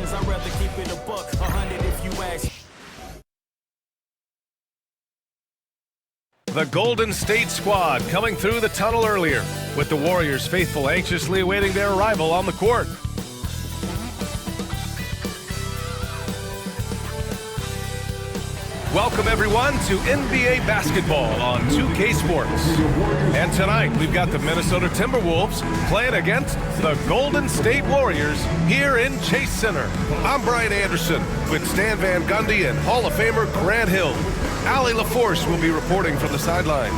Cause I'd rather keep it a buck, 100 if you ask. The Golden State squad coming through the tunnel earlier, with the Warriors faithful anxiously awaiting their arrival on the court. Welcome everyone to NBA basketball on 2K Sports. And tonight we've got the Minnesota Timberwolves playing against the Golden State Warriors here in Chase Center. I'm Brian Anderson with Stan Van Gundy and Hall of Famer Grant Hill. Allie LaForce will be reporting from the sidelines.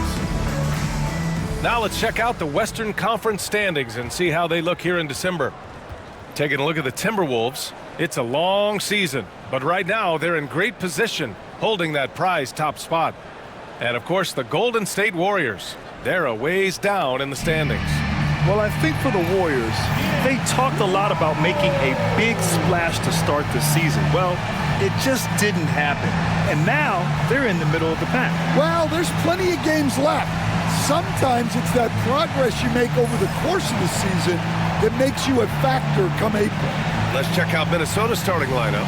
Now let's check out the Western Conference standings and see how they look here in December. Taking a look at the Timberwolves, it's a long season, but right now they're in great position, holding that prized top spot. And of course, the Golden State Warriors, they're a ways down in the standings. Well, I think for the Warriors, they talked a lot about making a big splash to start the season. Well, it just didn't happen. And now they're in the middle of the pack. Well, there's plenty of games left. Sometimes it's that progress you make over the course of the season that makes you a factor come April. Let's check out Minnesota's starting lineup.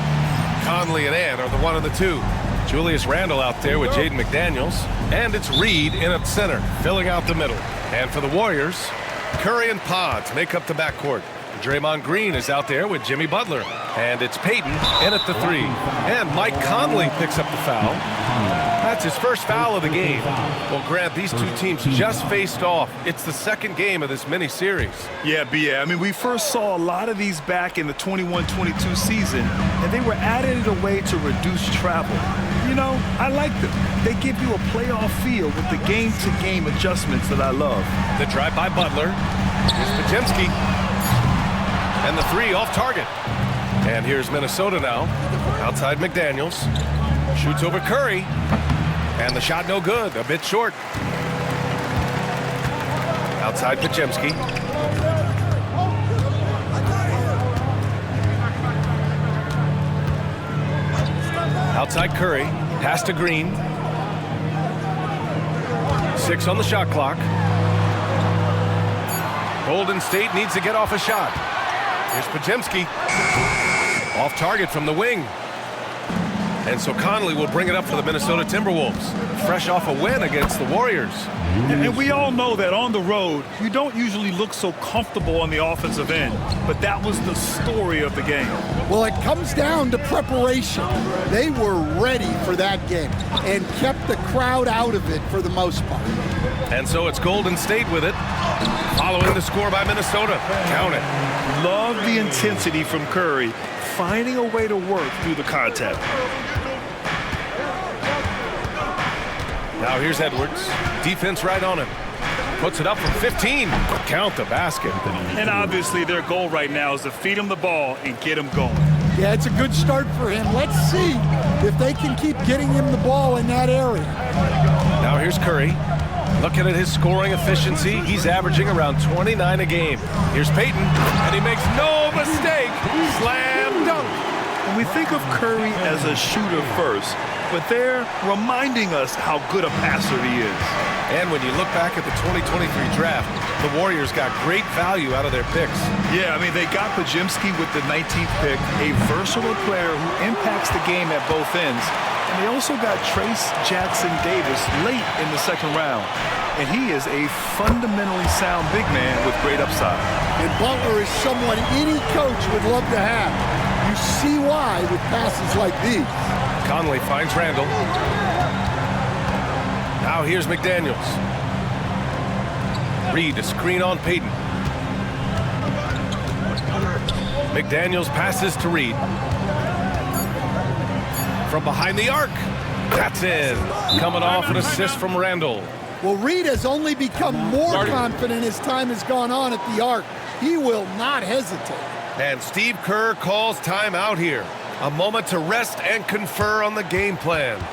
Conley and Ann are the 1 and the 2. Julius Randle out there with Jaden McDaniels. And it's Reed in at center, filling out the middle. And for the Warriors, Curry and Pods make up the backcourt. Draymond Green is out there with Jimmy Butler. And it's Payton in at the 3. And Mike Conley picks up the foul. That's his first foul of the game. Well, Grant, these two teams just faced off. It's the second game of this mini-series. Yeah, B.A. I mean, we first saw a lot of these back in the 21-22 season, and they were added a way to reduce travel. You know, I like them. They give you a playoff feel with the game-to-game adjustments that I love. The drive by Butler. Here's Podziemski. And the 3 off target. And here's Minnesota now. Outside McDaniels. Shoots over Curry. And the shot no good. A bit short. Outside Podziemski. Outside Curry. Pass to Green. 6 on the shot clock. Golden State needs to get off a shot. Here's Podziemski. Off target from the wing. And so Conley will bring it up for the Minnesota Timberwolves. Fresh off a win against the Warriors. And we all know that on the road, you don't usually look so comfortable on the offensive end. But that was the story of the game. Well, it comes down to preparation. They were ready for that game and kept the crowd out of it for the most part. And so it's Golden State with it. Following the score by Minnesota. Count it. Love the intensity from Curry, finding a way to work through the contact. Now here's Edwards. Defense right on him. Puts it up from 15. Count the basket. And obviously their goal right now is to feed him the ball and get him going. Yeah, it's a good start for him. Let's see if they can keep getting him the ball in that area. Now here's Curry. Looking at his scoring efficiency, he's averaging around 29 a game. Here's Payton, and he makes no mistake. Slam dunk. And we think of Curry as a shooter first, but they're reminding us how good a passer he is. And when you look back at the 2023 draft, the Warriors got great value out of their picks. Yeah, I mean, they got Podziemski with the 19th pick, a versatile player who impacts the game at both ends. And they also got Trace Jackson-Davis late in the second round. And he is a fundamentally sound big man with great upside. And Butler is someone any coach would love to have. You see why with passes like these. Conley finds Randle. Now here's McDaniels. Reed a screen on Payton. McDaniels passes to Reed. From behind the arc. That's in. Coming off an assist from Randle. Well, Reed has only become more confident as time has gone on at the arc. He will not hesitate. And Steve Kerr calls timeout here. A moment to rest and confer on the game plan.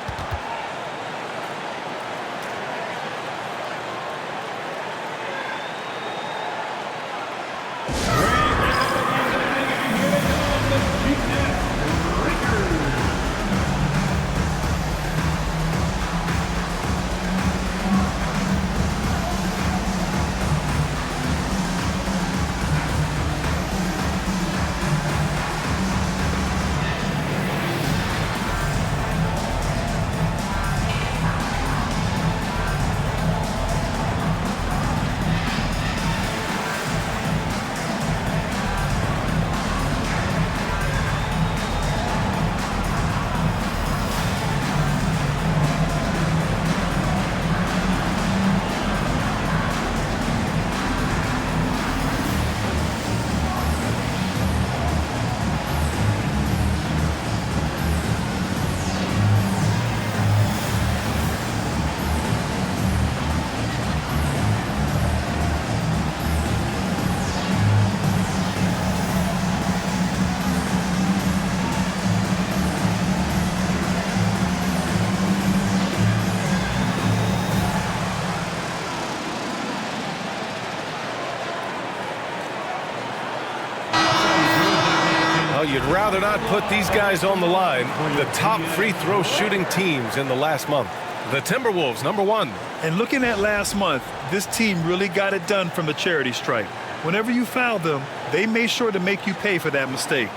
rather not put these guys on the line, the top free throw shooting teams in the last month. The Timberwolves, number 1. And looking at last month, this team really got it done from the charity stripe. Whenever you foul them, they made sure to make you pay for that mistake.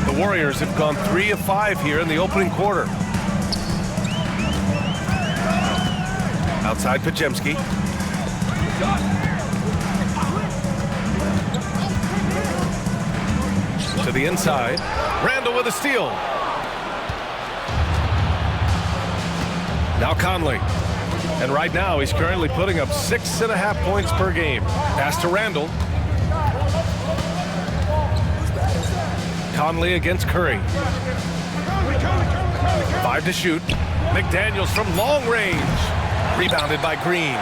The Warriors have gone 3 of 5 here in the opening quarter. Outside Pajemski. To the inside. Randall with a steal. Now Conley. And right now he's currently putting up 6.5 points per game. Pass to Randall. Conley against Curry. 5 to shoot. McDaniels from long range. Rebounded by Green.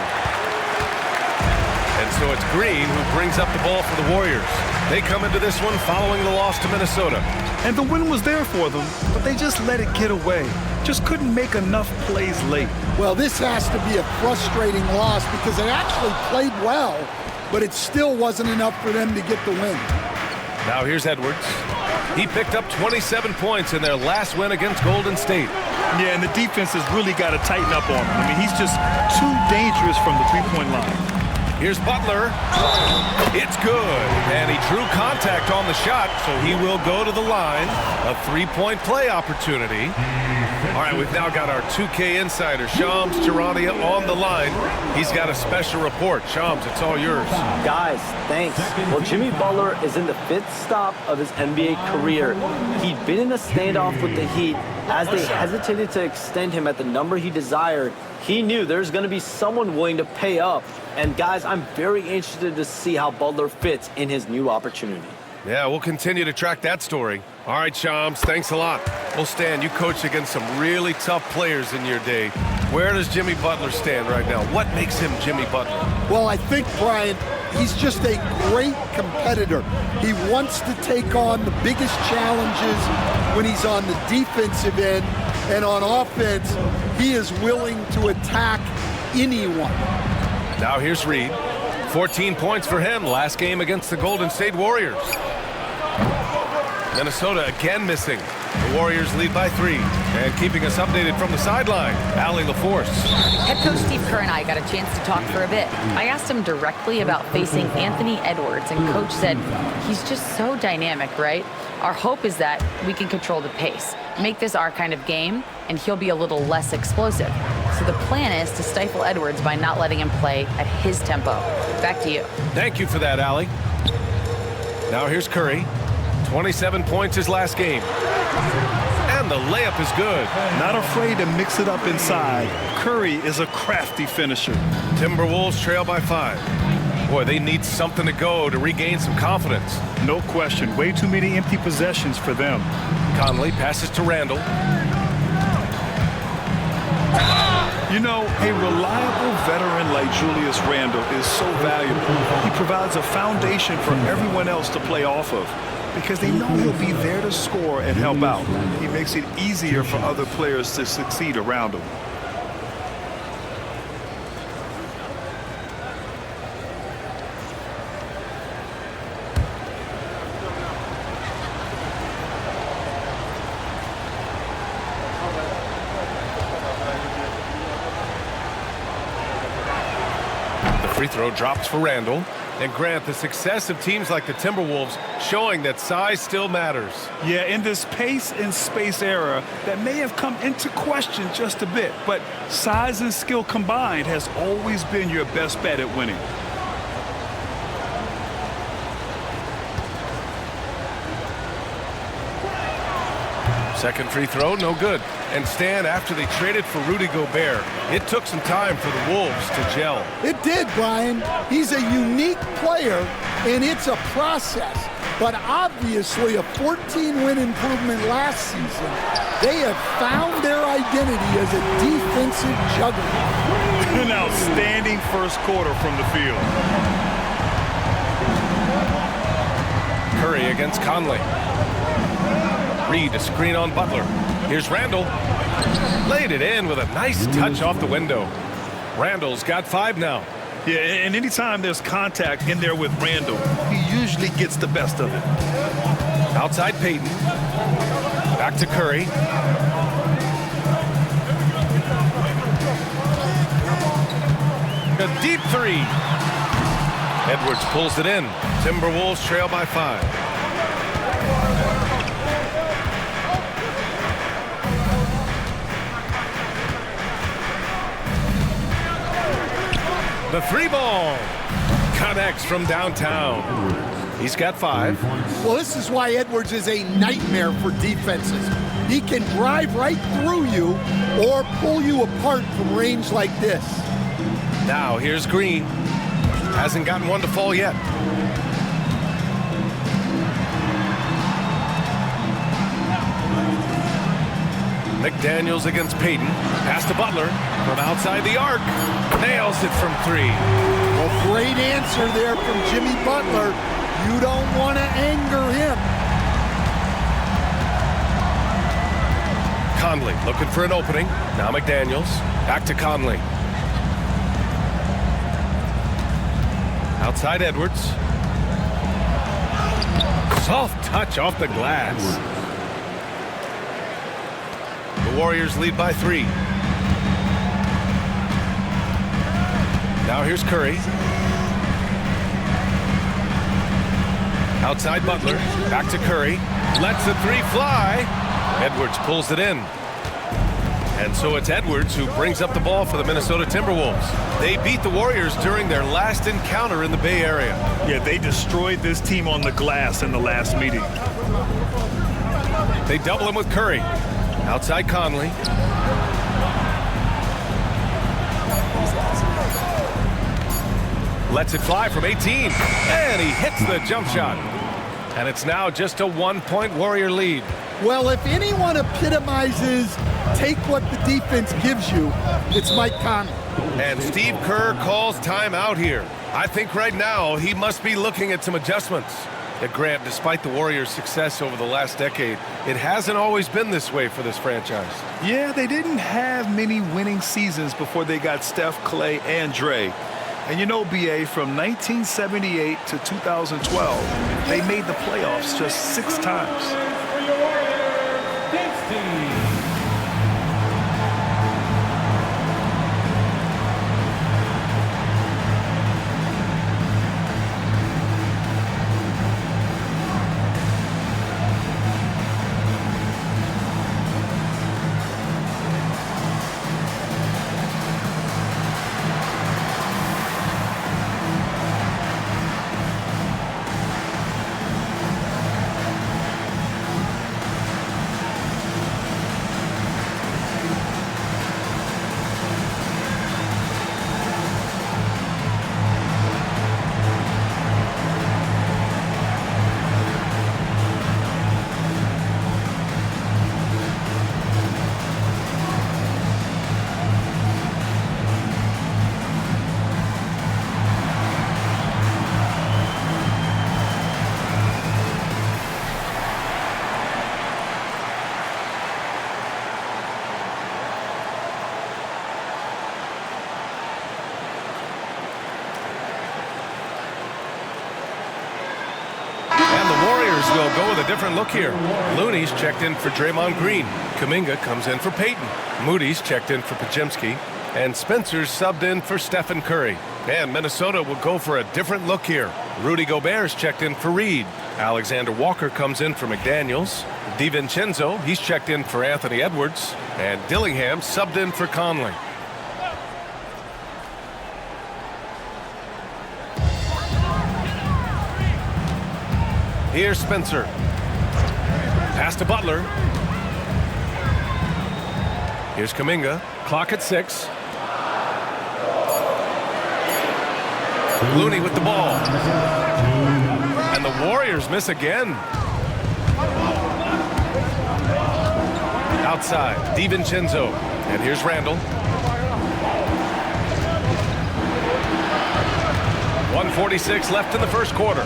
And so it's Green who brings up the ball for the Warriors. They come into this one following the loss to Minnesota. And the win was there for them, but they just let it get away. Just couldn't make enough plays late. Well, this has to be a frustrating loss because they actually played well, but it still wasn't enough for them to get the win. Now here's Edwards. He picked up 27 points in their last win against Golden State. Yeah, and the defense has really got to tighten up on him. I mean, he's just too dangerous from the three-point line. Here's Butler. It's good. And he drew contact on the shot, so he will go to the line. A three-point play opportunity. All right, we've now got our 2K insider, Shams Charania, on the line. He's got a special report. Shams, it's all yours. Guys, thanks. Well, Jimmy Butler is in the 5th stop of his NBA career. He'd been in a standoff with the Heat. As they hesitated to extend him at the number he desired, he knew there's going to be someone willing to pay up. And guys, I'm very interested to see how Butler fits in his new opportunity. Yeah, we'll continue to track that story. All right, Shams, thanks a lot. Well, Stan, you coached against some really tough players in your day. Where does Jimmy Butler stand right now? What makes him Jimmy Butler? Well, I think, Brian, he's just a great competitor. He wants to take on the biggest challenges when he's on the defensive end, and on offense, he is willing to attack anyone. Now here's Reed. 14 points for him last game against the Golden State Warriors. Minnesota again missing. The Warriors lead by 3. And keeping us updated from the sideline, Allie LaForce. Head coach Steve Kerr and I got a chance to talk for a bit. I asked him directly about facing Anthony Edwards, and coach said he's just so dynamic, right? Our hope is that we can control the pace, make this our kind of game, and he'll be a little less explosive. So the plan is to stifle Edwards by not letting him play at his tempo. Back to you. Thank you for that, Allie. Now here's Curry. 27 points his last game. And the layup is good. Not afraid to mix it up inside. Curry is a crafty finisher. Timberwolves trail by 5. Boy, they need something to go to regain some confidence. No question. Way too many empty possessions for them. Conley passes to Randall. You know, a reliable veteran like Julius Randle is so valuable. He provides a foundation for everyone else to play off of because they know he'll be there to score and help out. He makes it easier for other players to succeed around him. Free throw drops for Randall. And Grant, the success of teams like the Timberwolves showing that size still matters. Yeah, in this pace and space era, that may have come into question just a bit, but size and skill combined has always been your best bet at winning. Second free throw, no good. And Stan, after they traded for Rudy Gobert, it took some time for the Wolves to gel. It did, Brian. He's a unique player, and it's a process. But obviously, a 14-win improvement last season, they have found their identity as a defensive juggernaut. An outstanding first quarter from the field. Curry against Conley. Reed a screen on Butler. Here's Randall. Laid it in with a nice touch off the window. Randall's got 5 now. Yeah, and anytime there's contact in there with Randall, he usually gets the best of it. Outside Payton. Back to Curry. A deep three. Edwards pulls it in. Timberwolves trail by 5. The 3-ball connects from downtown. He's got 5. Well, this is why Edwards is a nightmare for defenses. He can drive right through you or pull you apart from range like this. Now here's Green. Hasn't gotten one to fall yet. McDaniels against Payton. Pass to Butler from outside the arc. Nails it from 3. Well, great answer there from Jimmy Butler. You don't want to anger him. Conley looking for an opening. Now McDaniels. Back to Conley. Outside Edwards. Soft touch off the glass. The Warriors lead by 3. Now here's Curry. Outside Butler. Back to Curry. Lets the 3 fly. Edwards pulls it in. And so it's Edwards who brings up the ball for the Minnesota Timberwolves. They beat the Warriors during their last encounter in the Bay Area. Yeah, they destroyed this team on the glass in the last meeting. They double him with Curry. Outside Conley. Lets it fly from 18. And he hits the jump shot. And it's now just a 1-point Warrior lead. Well, if anyone epitomizes take what the defense gives you, it's Mike Conley. And Steve Kerr calls timeout here. I think right now he must be looking at some adjustments. Grant, despite the Warriors' success over the last decade, it hasn't always been this way for this franchise. Yeah, they didn't have many winning seasons before they got Steph, Clay, and Dre. And you know, BA, from 1978 to 2012, they made the playoffs just 6 times. Will go with a different look here. Looney's checked in for Draymond Green. Kuminga comes in for Payton. Moody's checked in for Podziemski. And Spencer's subbed in for Stephen Curry. And Minnesota will go for a different look here. Rudy Gobert's checked in for Reed. Alexander Walker comes in for McDaniels. DiVincenzo, he's checked in for Anthony Edwards. And Dillingham subbed in for Conley. Here's Spencer. Pass to Butler. Here's Kuminga. Clock at 6. Looney with the ball. And the Warriors miss again. Outside, DiVincenzo. And here's Randall. 1:46 left in the first quarter.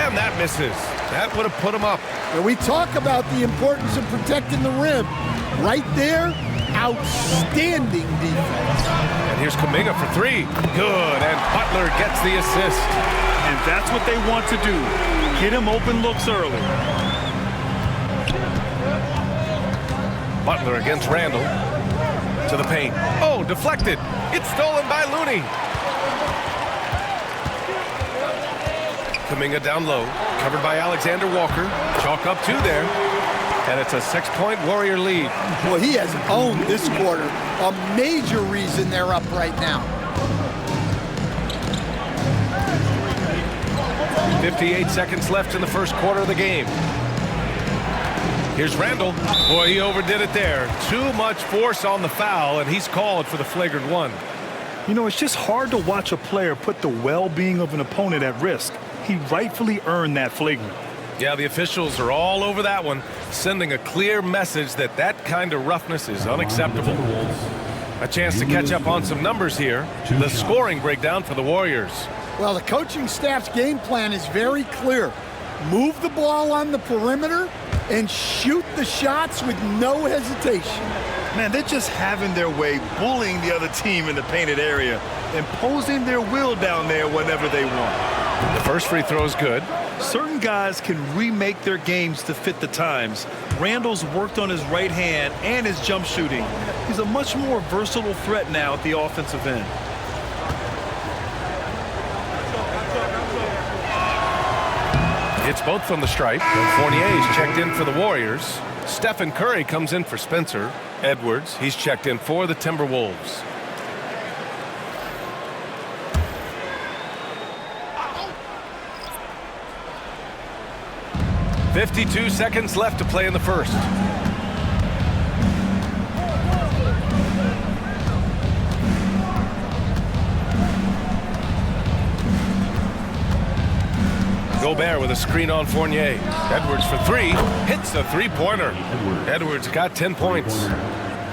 And that misses. That would have put him up. And we talk about the importance of protecting the rim. Right there, outstanding defense. And here's Kuminga for three. Good, and Butler gets the assist. And that's what they want to do. Get him open looks early. Butler against Randall. To the paint. Oh, deflected. It's stolen by Looney. Kuminga down low. Covered by Alexander Walker. Chalk up two there. And it's a 6-point Warrior lead. Well, he has owned this quarter. A major reason they're up right now. 58 seconds left in the first quarter of the game. Here's Randall. Boy, he overdid it there. Too much force on the foul, and he's called for the flagrant one. You know, it's just hard to watch a player put the well-being of an opponent at risk. He rightfully earned that flagrant. Yeah, the officials are all over that one, sending a clear message that that kind of roughness is unacceptable. A chance to catch up on some numbers here. The scoring breakdown for the Warriors. Well, the coaching staff's game plan is very clear. Move the ball on the perimeter and shoot the shots with no hesitation. Man, they're just having their way, bullying the other team in the painted area, imposing their will down there whenever they want. The first free throw is good. Certain guys can remake their games to fit the times. Randall's worked on his right hand and his jump shooting. He's a much more versatile threat now at the offensive end. It's both from the stripe. Fournier is checked in for the Warriors. Stephen Curry comes in for Spencer. Edwards, he's checked in for the Timberwolves. .52 seconds left to play in the first. Gobert with a screen on Fournier. Edwards for three. Hits the three-pointer. Edwards got 10 points.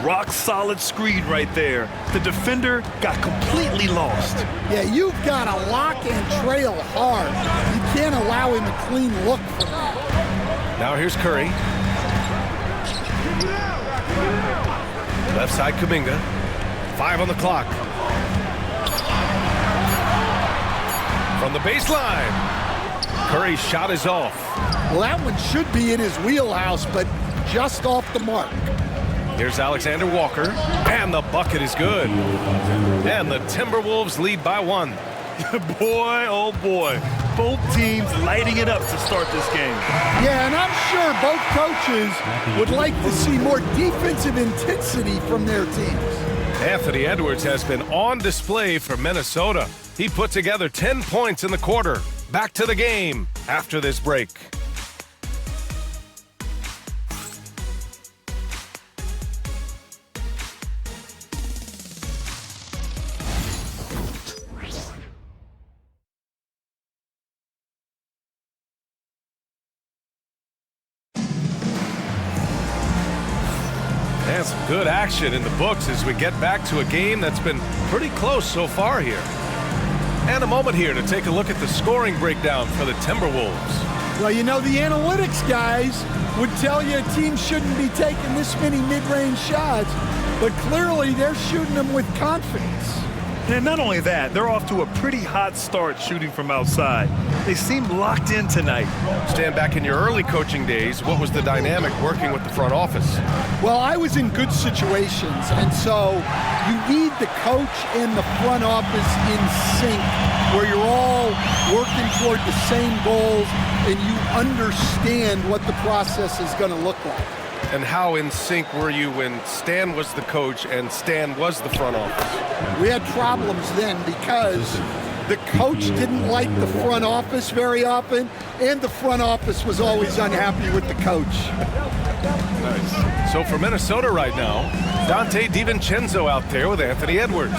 Rock solid screen right there. The defender got completely lost. Yeah, you've got to lock and trail hard. You can't allow him a clean look from that. Now here's Curry. Left side Kuminga. 5 on the clock. From the baseline. Curry's shot is off. Well, that one should be in his wheelhouse, but just off the mark. Here's Alexander Walker, and the bucket is good. And the Timberwolves lead by 1. Boy, oh boy. Both teams lighting it up to start this game. Yeah, and I'm sure both coaches would like to see more defensive intensity from their teams. Anthony Edwards has been on display for Minnesota. He put together 10 points in the quarter. Back to the game after this break. And some good action in the books as we get back to a game that's been pretty close so far here. And a moment here to take a look at the scoring breakdown for the Timberwolves. Well, you know, the analytics guys would tell you a team shouldn't be taking this many mid-range shots, but clearly they're shooting them with confidence. And not only that, they're off to a pretty hot start shooting from outside. They seem locked in tonight. Stand back in your early coaching days, what was the dynamic working with the front office? Well, I was in good situations, and so you need the coach and the front office in sync, where you're all working toward the same goals and you understand what the process is going to look like. And how in sync were you when Stan was the coach and Stan was the front office? We had problems then because the coach didn't like the front office very often, and the front office was always unhappy with the coach. Nice. So for Minnesota right now, Dante DiVincenzo out there with Anthony Edwards.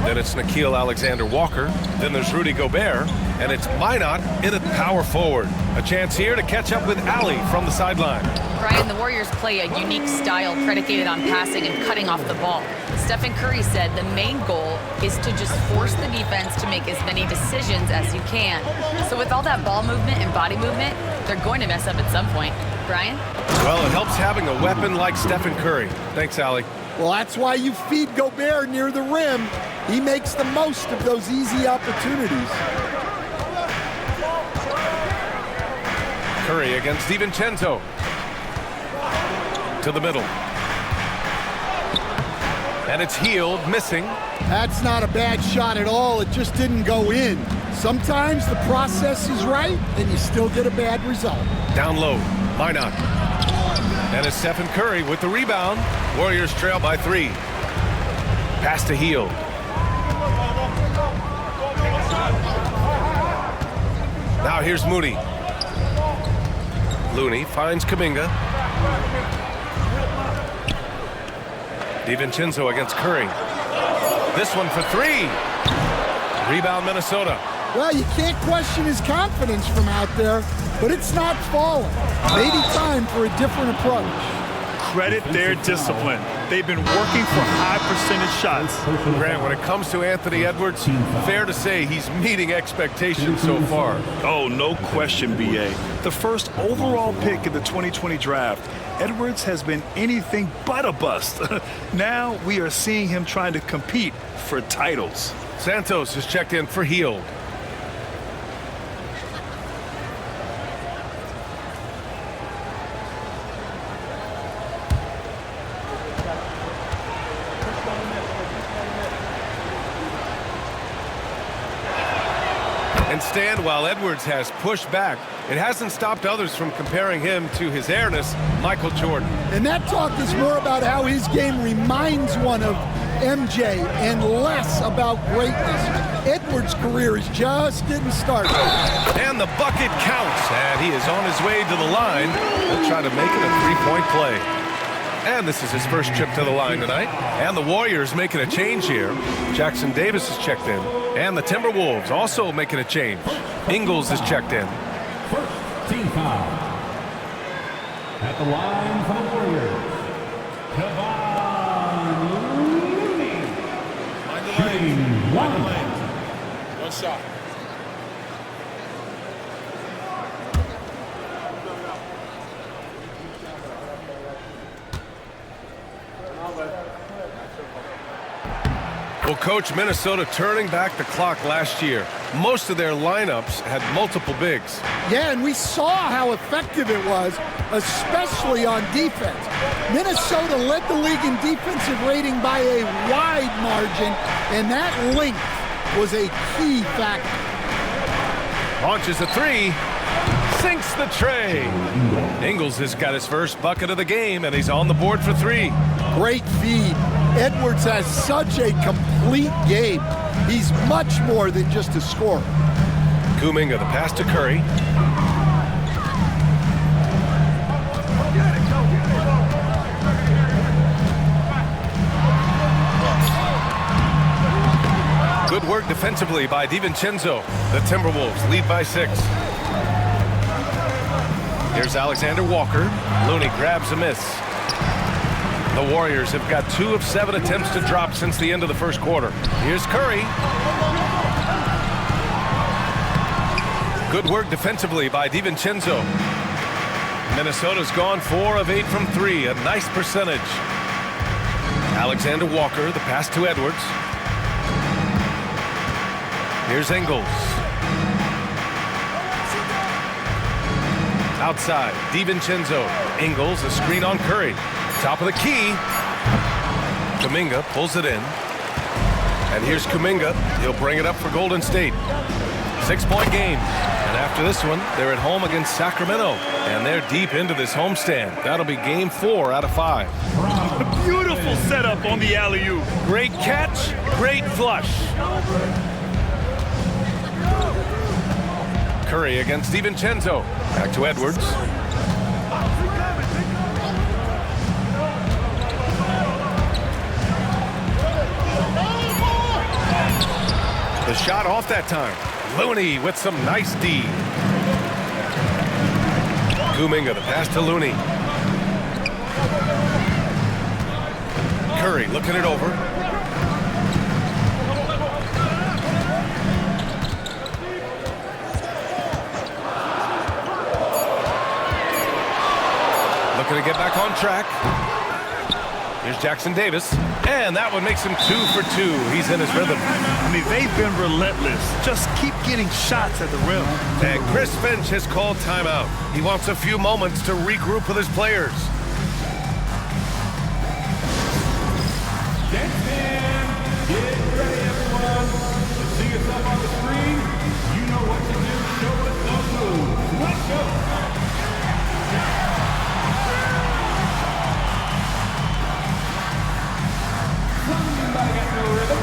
Then it's Nickeil Alexander-Walker. Then there's Rudy Gobert. And it's Minot in at power forward. A chance here to catch up with Allie from the sideline. Brian, the Warriors play a unique style predicated on passing and cutting off the ball. Stephen Curry said the main goal is to just force the defense to make as many decisions as you can. So with all that ball movement and body movement, they're going to mess up at some point. Brian? Well, it helps having a weapon like Stephen Curry. Thanks, Allie. Well, that's why you feed Gobert near the rim. He makes the most of those easy opportunities. Curry against DiVincenzo. To the middle. And it's Hield, missing. That's not a bad shot at all. It just didn't go in. Sometimes the process is right, and you still get a bad result. Down low, Minot. And it's Stephen Curry with the rebound. Warriors trail by 3. Pass to Hield. Now here's Moody. Looney finds Kuminga. DiVincenzo against Curry. This one for 3. Rebound Minnesota. Well, you can't question his confidence from out there, but it's not falling. Maybe time for a different approach. Credit their discipline. They've been working for high percentage shots. Grant, when it comes to Anthony Edwards, fair to say he's meeting expectations so far. Oh, no question, B.A. The first overall pick in the 2020 draft, Edwards has been anything but a bust. Now we are seeing him trying to compete for titles. Santos is checked in for Hield. And stand while Edwards has pushed back. It hasn't stopped others from comparing him to his airness, Michael Jordan. And that talk is more about how his game reminds one of MJ and less about greatness. Edwards' career is just getting started. And the bucket counts, and he is on his way to the line. He'll try to make it a three-point play. And this is his first trip to the line tonight. And the Warriors making a change here. Jackson Davis is checked in. And the Timberwolves also making a change. Ingles is checked in. First team foul. At the line for the Warriors, Kevon Looney. Shooting one shot. Well, Coach, Minnesota turning back the clock last year. Most of their lineups had multiple bigs. Yeah, and we saw how effective it was, especially on defense. Minnesota led the league in defensive rating by a wide margin, and that length was a key factor. Launches a 3, sinks the tray. Ingles has got his first bucket of the game, and he's on the board for 3. Great feed. Edwards has such a complete game. He's much more than just a scorer. Kuminga, the pass to Curry. Good work defensively by DiVincenzo. The Timberwolves lead by 6. Here's Alexander Walker. Looney grabs a miss. The Warriors have got 2 of 7 attempts to drop since the end of the first quarter. Here's Curry. Good work defensively by DiVincenzo. Minnesota's gone 4 of 8 from 3, a nice percentage. Alexander Walker, the pass to Edwards. Here's Ingles. Outside, DiVincenzo. Ingles, a screen on Curry. Top of the key. Kuminga pulls it in. And here's Kuminga. He'll bring it up for Golden State. 6-point game. And after this one, they're at home against Sacramento. And they're deep into this homestand. That'll be game 4 out of 5. Beautiful setup on the alley-oop. Great catch, great flush. Curry against DiVincenzo. Back to Edwards. The shot off that time. Looney with some nice D. Kuminga, the pass to Looney. Curry looking it over. Looking to get back on track. Here's Jackson Davis, and that one makes him 2 for 2. He's in his rhythm. I mean, they've been relentless. Just keep getting shots at the rim. And Chris Finch has called timeout. He wants a few moments to regroup with his players. Get ready, everyone. To see us up on the screen, you know what to do. Show us those moves. Let's go. Somebody got no rhythm.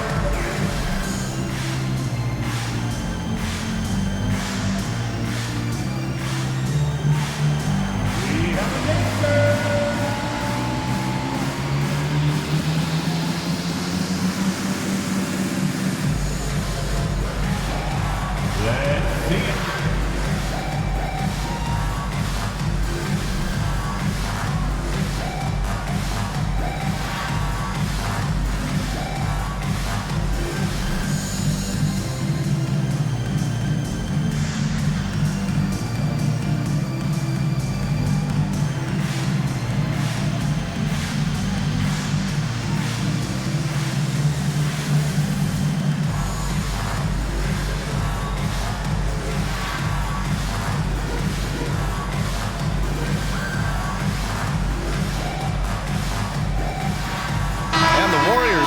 We have a dancer. Let's see it.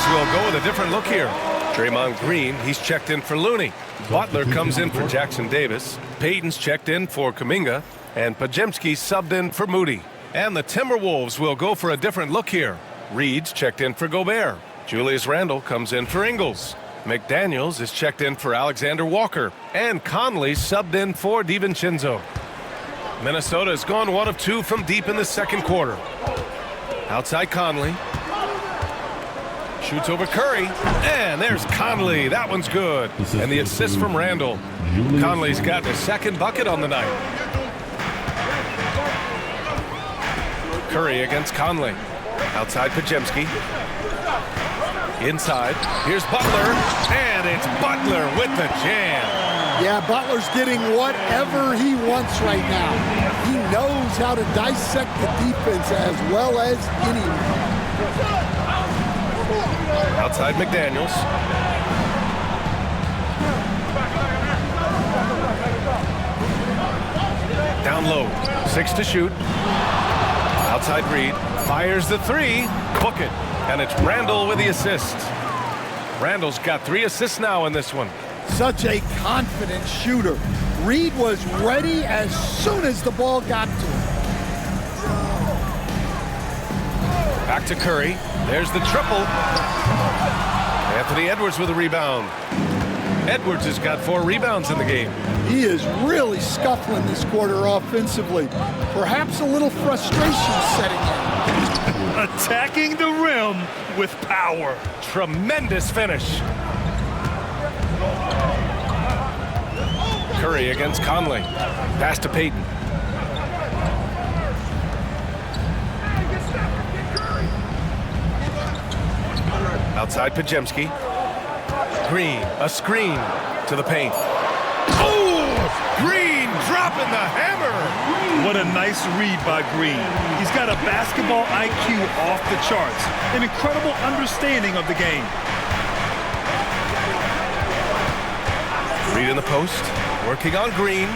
Will go with a different look here. Draymond Green, he's checked in for Looney. Butler comes in for Jackson Davis. Payton's checked in for Kuminga. And Podziemski subbed in for Moody. And the Timberwolves will go for a different look here. Reed's checked in for Gobert. Julius Randle comes in for Ingles. McDaniels is checked in for Alexander Walker. And Conley subbed in for DiVincenzo. Minnesota has gone 1 of 2 from deep in the second quarter. Outside Conley. Shoots over Curry, and there's Conley. That one's good. And the assist from Randle. Conley's got his second bucket on the night. Curry against Conley. Outside Podziemski. Inside. Here's Butler, and it's Butler with the jam. Yeah, Butler's getting whatever he wants right now. He knows how to dissect the defense as well as anyone. Outside McDaniels. Down low. 6 to shoot. Outside Reed. Fires the 3. Book it. And it's Randle with the assist. Randle's got 3 assists now in this one. Such a confident shooter. Reed was ready as soon as the ball got to him. Back to Curry. There's the triple. Anthony Edwards with a rebound. Edwards has got 4 rebounds in the game. He is really scuffling this quarter offensively. Perhaps a little frustration setting in. Attacking the rim with power. Tremendous finish. Curry against Conley. Pass to Payton. Outside Podziemski. Green, a screen to the paint. Oh! Green dropping the hammer! What a nice read by Green. He's got a basketball IQ off the charts. An incredible understanding of the game. Reed in the post, working on Green.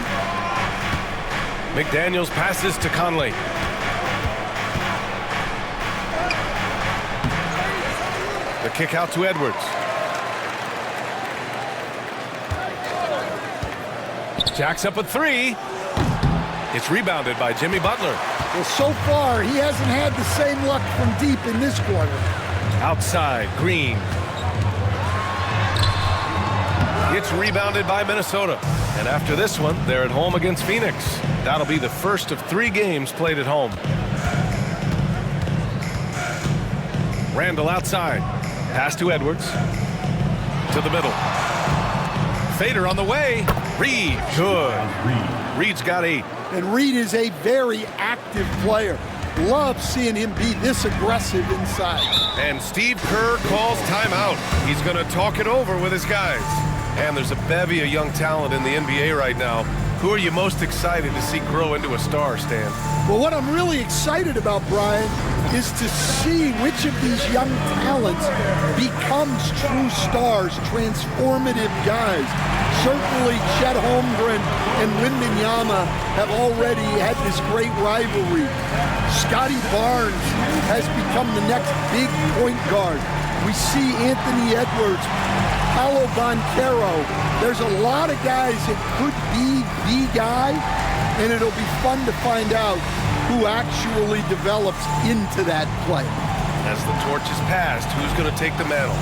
McDaniels passes to Conley. The kick out to Edwards. Jacks up a 3. It's rebounded by Jimmy Butler. Well, so far, he hasn't had the same luck from deep in this quarter. Outside, Green. It's rebounded by Minnesota. And after this one, they're at home against Phoenix. That'll be the first of 3 games played at home. Randle outside. Pass to Edwards. To the middle. Fader on the way. Reed, good. Reed's got 8. And Reed is a very active player. Love seeing him be this aggressive inside. And Steve Kerr calls timeout. He's going to talk it over with his guys. And there's a bevy of young talent in the NBA right now. Who are you most excited to see grow into a star, Stan? Well, what I'm really excited about, Brian, is to see which of these young talents becomes true stars, transformative guys. Certainly, Chet Holmgren and Wembanyama have already had this great rivalry. Scotty Barnes has become the next big point guard. We see Anthony Edwards, Paolo Banchero. There's a lot of guys that could be the guy, and it'll be fun to find out who actually develops into that play. As the torch is passed, who's going to take the mantle?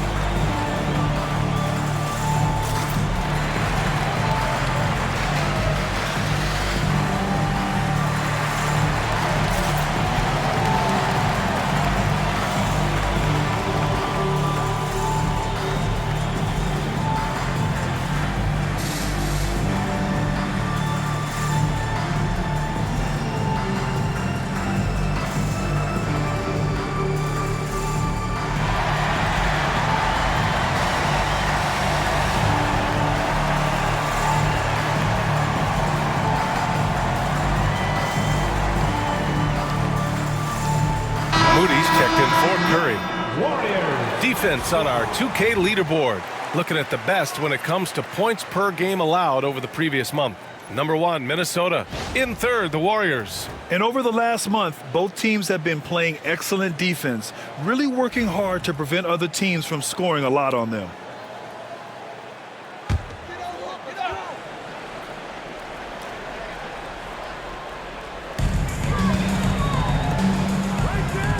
Defense on our 2K leaderboard. Looking at the best when it comes to points per game allowed over the previous month. Number 1, Minnesota. In third, the Warriors. And over the last month, both teams have been playing excellent defense, really working hard to prevent other teams from scoring a lot on them.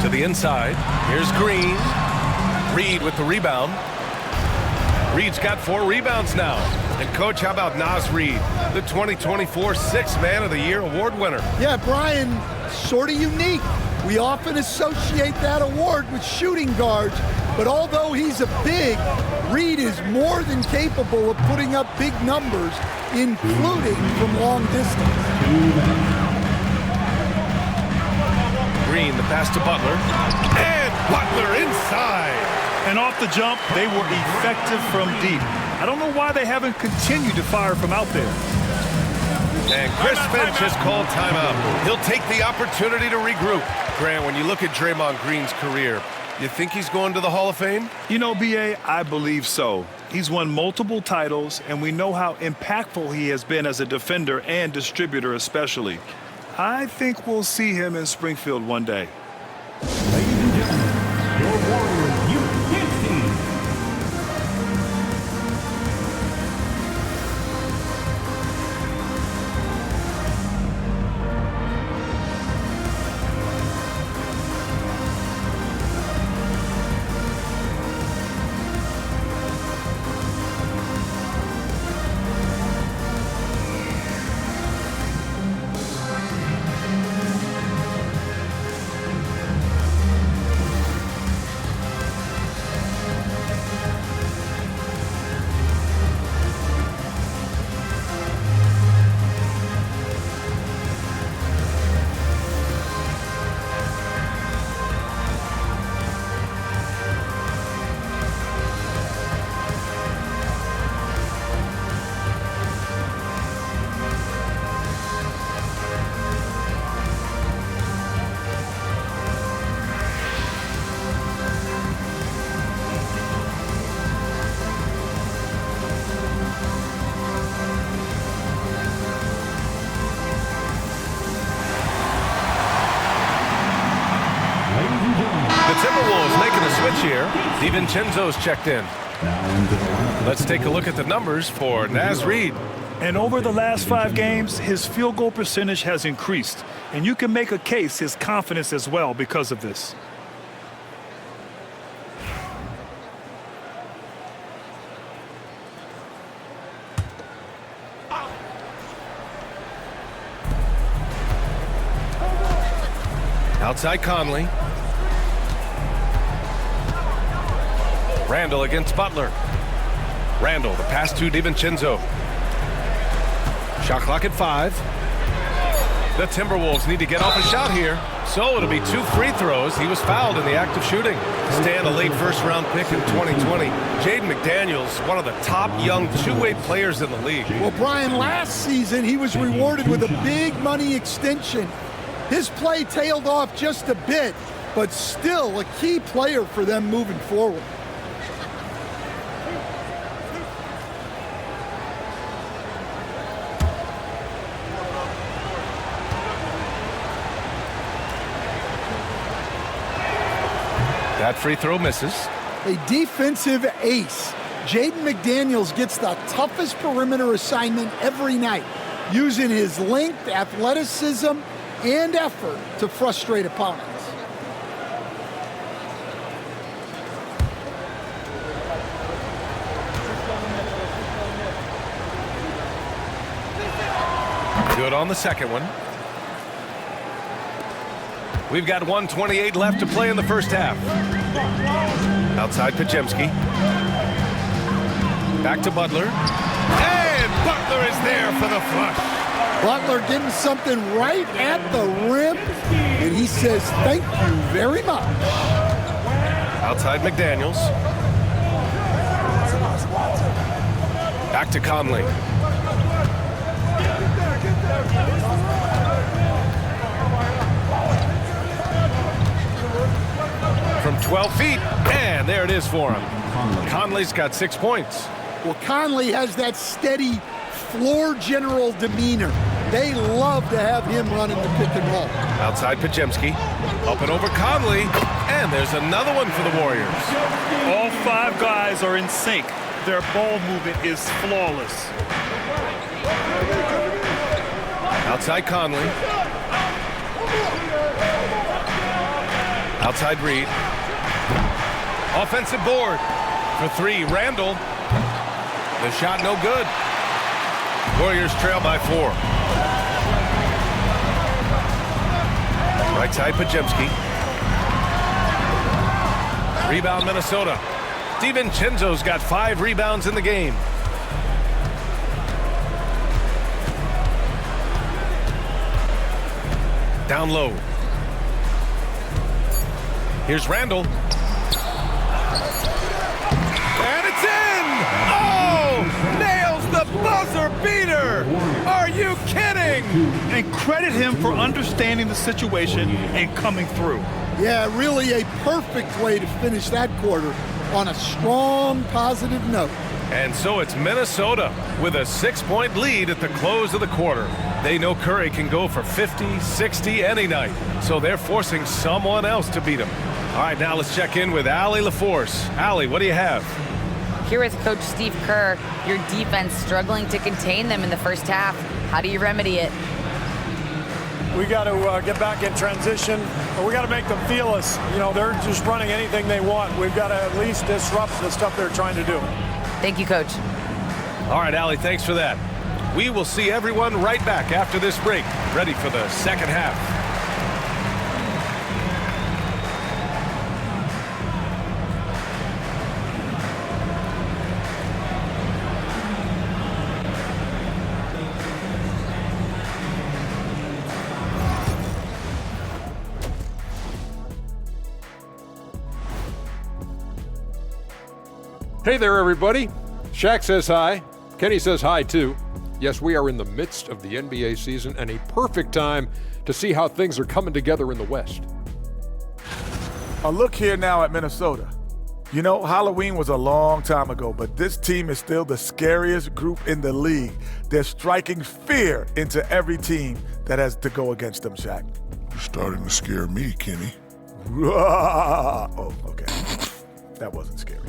To the inside. Here's Green. Reed with the rebound. Reed's got 4 rebounds now. And, Coach, how about Naz Reid, the 2024 Sixth Man of the Year award winner? Yeah, Brian, sort of unique. We often associate that award with shooting guards, but although he's a big, Reed is more than capable of putting up big numbers, including from long distance. Green, the pass to Butler. And Butler inside. And off the jump, they were effective from deep. I don't know why they haven't continued to fire from out there. And Chris Finch has called timeout. He'll take the opportunity to regroup. Grant, when you look at Draymond Green's career, you think he's going to the Hall of Fame? You know, B.A., I believe so. He's won multiple titles, and we know how impactful he has been as a defender and distributor especially. I think we'll see him in Springfield one day. Ladies and gentlemen, your Warriors youth team. Timberwolves making a switch here. DiVincenzo's checked in. Let's take a look at the numbers for Naz Reid. And over the last 5 games, his field goal percentage has increased. And you can make a case his confidence as well because of this. Outside Conley. Randall against Butler. Randall, the pass to DiVincenzo. Shot clock at 5. The Timberwolves need to get off a shot here. So it'll be 2 free throws. He was fouled in the act of shooting. Stan, a late first-round pick in 2020. Jaden McDaniels, one of the top young two-way players in the league. Well, Brian, last season he was rewarded with a big money extension. His play tailed off just a bit, but still a key player for them moving forward. That free throw misses. A defensive ace. Jaden McDaniels gets the toughest perimeter assignment every night, using his length, athleticism, and effort to frustrate opponents. Good on the second one. We've got 1:28 left to play in the first half. Outside Pajemski. Back to Butler. And Butler is there for the flush. Butler getting something right at the rim, and he says thank you very much. Outside McDaniels. Back to Conley. From 12 feet, and there it is for him. Conley's got 6 points. Well, Conley has that steady floor general demeanor. They love to have him running the pick and roll. Outside Pajemski. Up and over Conley, and there's another one for the Warriors. All 5 guys are in sync. Their ball movement is flawless. Outside Conley. Outside Reed. Offensive board for 3. Randall. The shot no good. Warriors trail by 4. Right side Pajemski. Rebound Minnesota. DiVincenzo's got 5 rebounds in the game. Down low. Here's Randall. And it's in! Oh! Nails the buzzer beater! Are you kidding? And credit him for understanding the situation and coming through. Yeah, really a perfect way to finish that quarter on a strong, positive note. And so it's Minnesota with a 6-point lead at the close of the quarter. They know Curry can go for 50, 60 any night, so they're forcing someone else to beat him. All right, now let's check in with Allie LaForce. Allie, what do you have? Here with Coach Steve Kerr, your defense struggling to contain them in the first half. How do you remedy it? We got to get back in transition. We got to make them feel us. You know, they're just running anything they want. We've got to at least disrupt the stuff they're trying to do. Thank you, Coach. All right, Allie, thanks for that. We will see everyone right back after this break, ready for the second half. Hey there, everybody. Shaq says hi. Kenny says hi, too. Yes, we are in the midst of the NBA season and a perfect time to see how things are coming together in the West. A look here now at Minnesota. You know, Halloween was a long time ago, but this team is still the scariest group in the league. They're striking fear into every team that has to go against them, Shaq. You're starting to scare me, Kenny. Oh, okay. That wasn't scary.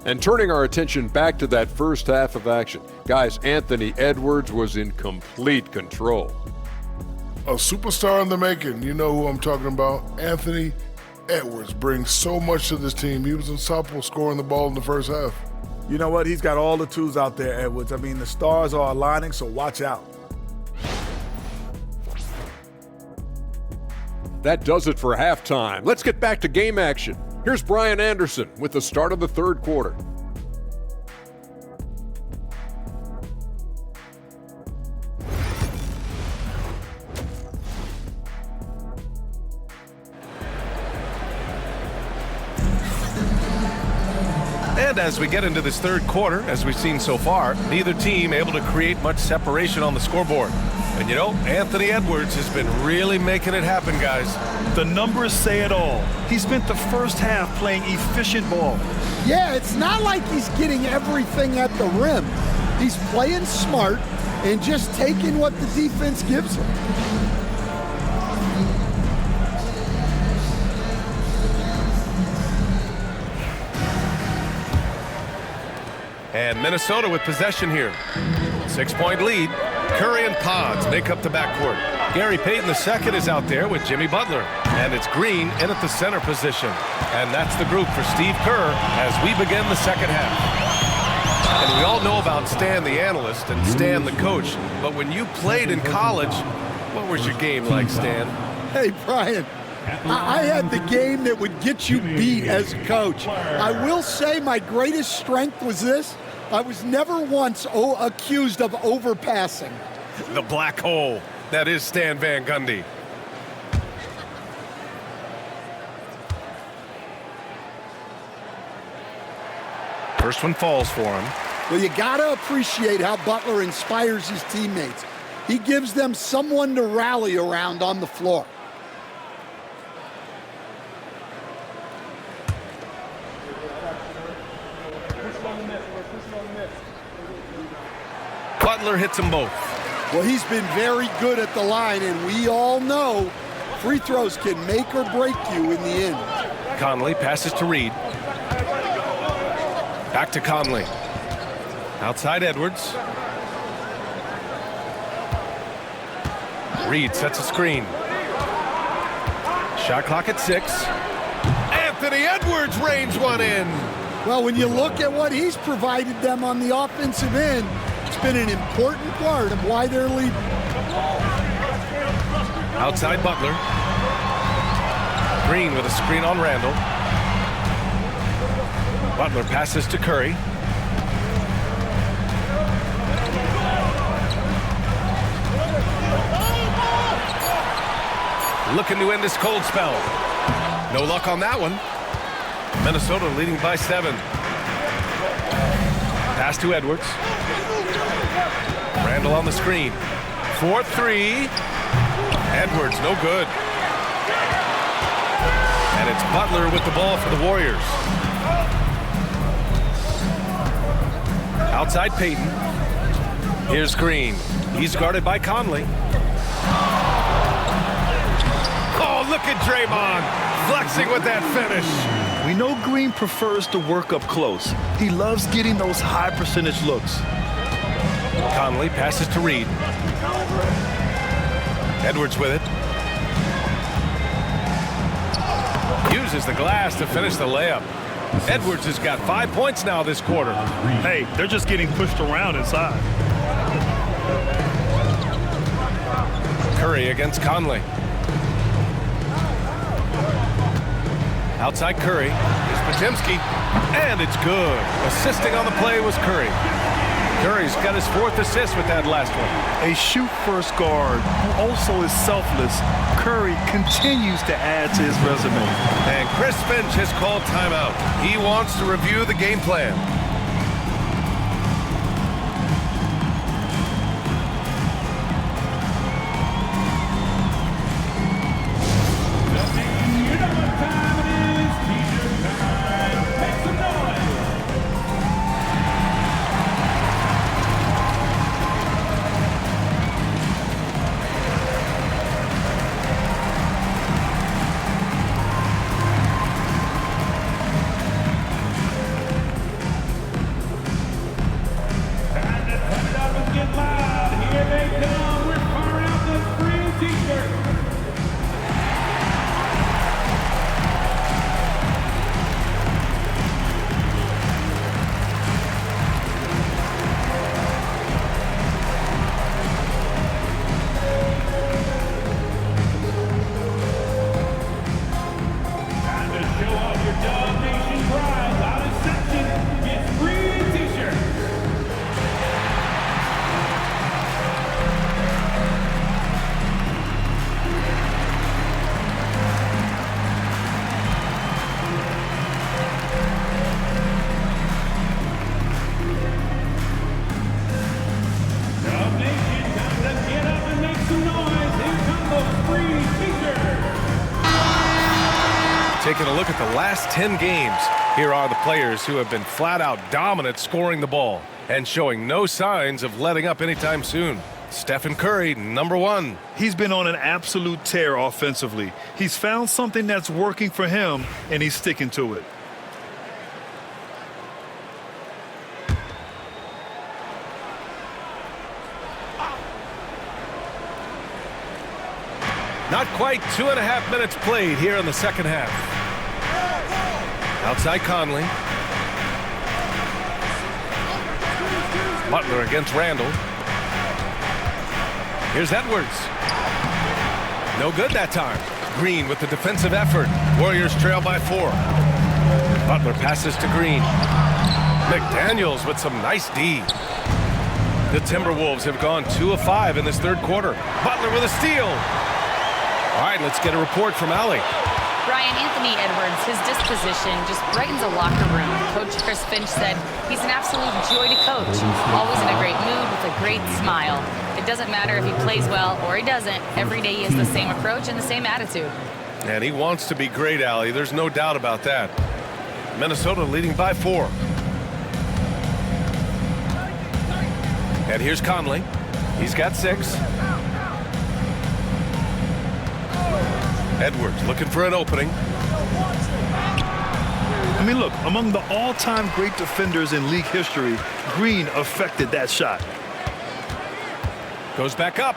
And turning our attention back to that first half of action, guys, Anthony Edwards was in complete control. A superstar in the making. You know who I'm talking about. Anthony Edwards brings so much to this team. He was unstoppable scoring the ball in the first half. You know what? He's got all the tools out there, Edwards. I mean, the stars are aligning, so watch out. That does it for halftime. Let's get back to game action. Here's Brian Anderson with the start of the third quarter. And as we get into this third quarter, as we've seen so far, neither team able to create much separation on the scoreboard. And you know, Anthony Edwards has been really making it happen, guys. The numbers say it all. He spent the first half playing efficient ball. Yeah, it's not like he's getting everything at the rim. He's playing smart and just taking what the defense gives him. And Minnesota with possession here. 6-point lead. Curry and Pods make up the backcourt. Gary Payton II is out there with Jimmy Butler. And it's Green in at the center position. And that's the group for Steve Kerr as we begin the second half. And we all know about Stan the analyst and Stan the coach. But when you played in college, what was your game like, Stan? Hey, Brian. I had the game that would get you beat as a coach. I will say my greatest strength was this. I was never once accused of overpassing. The black hole. That is Stan Van Gundy. First one falls for him. Well, you got to appreciate how Butler inspires his teammates. He gives them someone to rally around on the floor. Butler hits them both. Well, he's been very good at the line, and we all know free throws can make or break you in the end. Conley passes to Reed. Back to Conley. Outside Edwards. Reed sets a screen. Shot clock at 6. Anthony Edwards rains one in. Well, when you look at what he's provided them on the offensive end, it's been an important part of why they're leading. Outside Butler. Green with a screen on Randall. Butler passes to Curry. Looking to end this cold spell. No luck on that one. Minnesota leading by 7. Pass to Edwards. Randall on the screen. 4-3. Edwards, no good. And it's Butler with the ball for the Warriors. Outside Payton. Here's Green. He's guarded by Conley. Oh, look at Draymond flexing with that finish. We know Green prefers to work up close. He loves getting those high percentage looks. Conley passes to Reed. Edwards with it. Uses the glass to finish the layup. Edwards has got 5 points now this quarter. Hey, they're just getting pushed around inside. Curry against Conley. Outside Curry is Podziemski, and it's good. Assisting on the play was Curry. Curry's got his 4th assist with that last one. A shoot-first guard who also is selfless. Curry continues to add to his resume. And Chris Finch has called timeout. He wants to review the game plan. taking a look at the last 10 games. Here are the players who have been flat-out dominant scoring the ball and showing no signs of letting up anytime soon. Stephen Curry, number 1. He's been on an absolute tear offensively. He's found something that's working for him, and he's sticking to it. Not quite 2.5 minutes played here in the second half. Outside Conley. Butler against Randall. Here's Edwards. No good that time. Green with the defensive effort. Warriors trail by 4. Butler passes to Green. McDaniels with some nice D. The Timberwolves have gone 2 of 5 in this third quarter. Butler with a steal. All right, let's get a report from Allie. Brian, Anthony Edwards, his disposition just brightens a locker room. Coach Chris Finch said he's an absolute joy to coach. Always in a great mood with a great smile. It doesn't matter if he plays well or he doesn't. Every day he has the same approach and the same attitude. And he wants to be great, Allie. There's no doubt about that. Minnesota leading by 4. And here's Conley. He's got 6. Edwards looking for an opening. I mean, look, among the all-time great defenders in league history, Green affected that shot. Goes back up.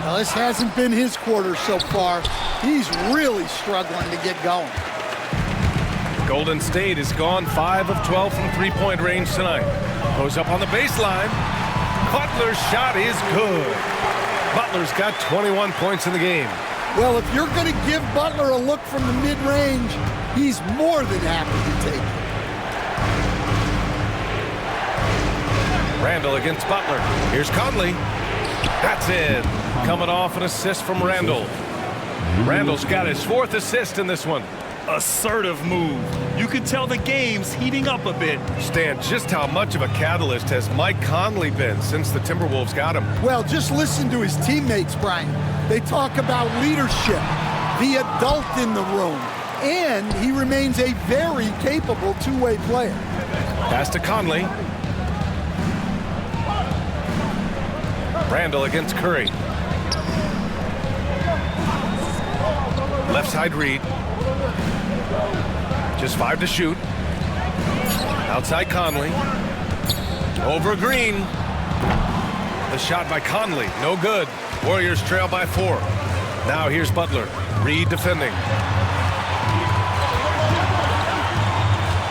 Now, this hasn't been his quarter so far. He's really struggling to get going. Golden State has gone 5 of 12 from three-point range tonight. Goes up on the baseline. Butler's shot is good. Butler's got 21 points in the game. Well, if you're going to give Butler a look from the mid-range, he's more than happy to take it. Randall against Butler. Here's Conley. That's it. Coming off an assist from Randall. Randall's got his 4th assist in this one. Assertive move. You can tell the game's heating up a bit. Stan, just how much of a catalyst has Mike Conley been since the Timberwolves got him? Well, just listen to his teammates, Brian. They talk about leadership, the adult in the room, and he remains a very capable two-way player. Pass to Conley. Randall against Curry. Left side read. Just 5 to shoot. Outside Conley. Over Green. The shot by Conley, no good. Warriors trail by 4. Now here's Butler. Reed defending.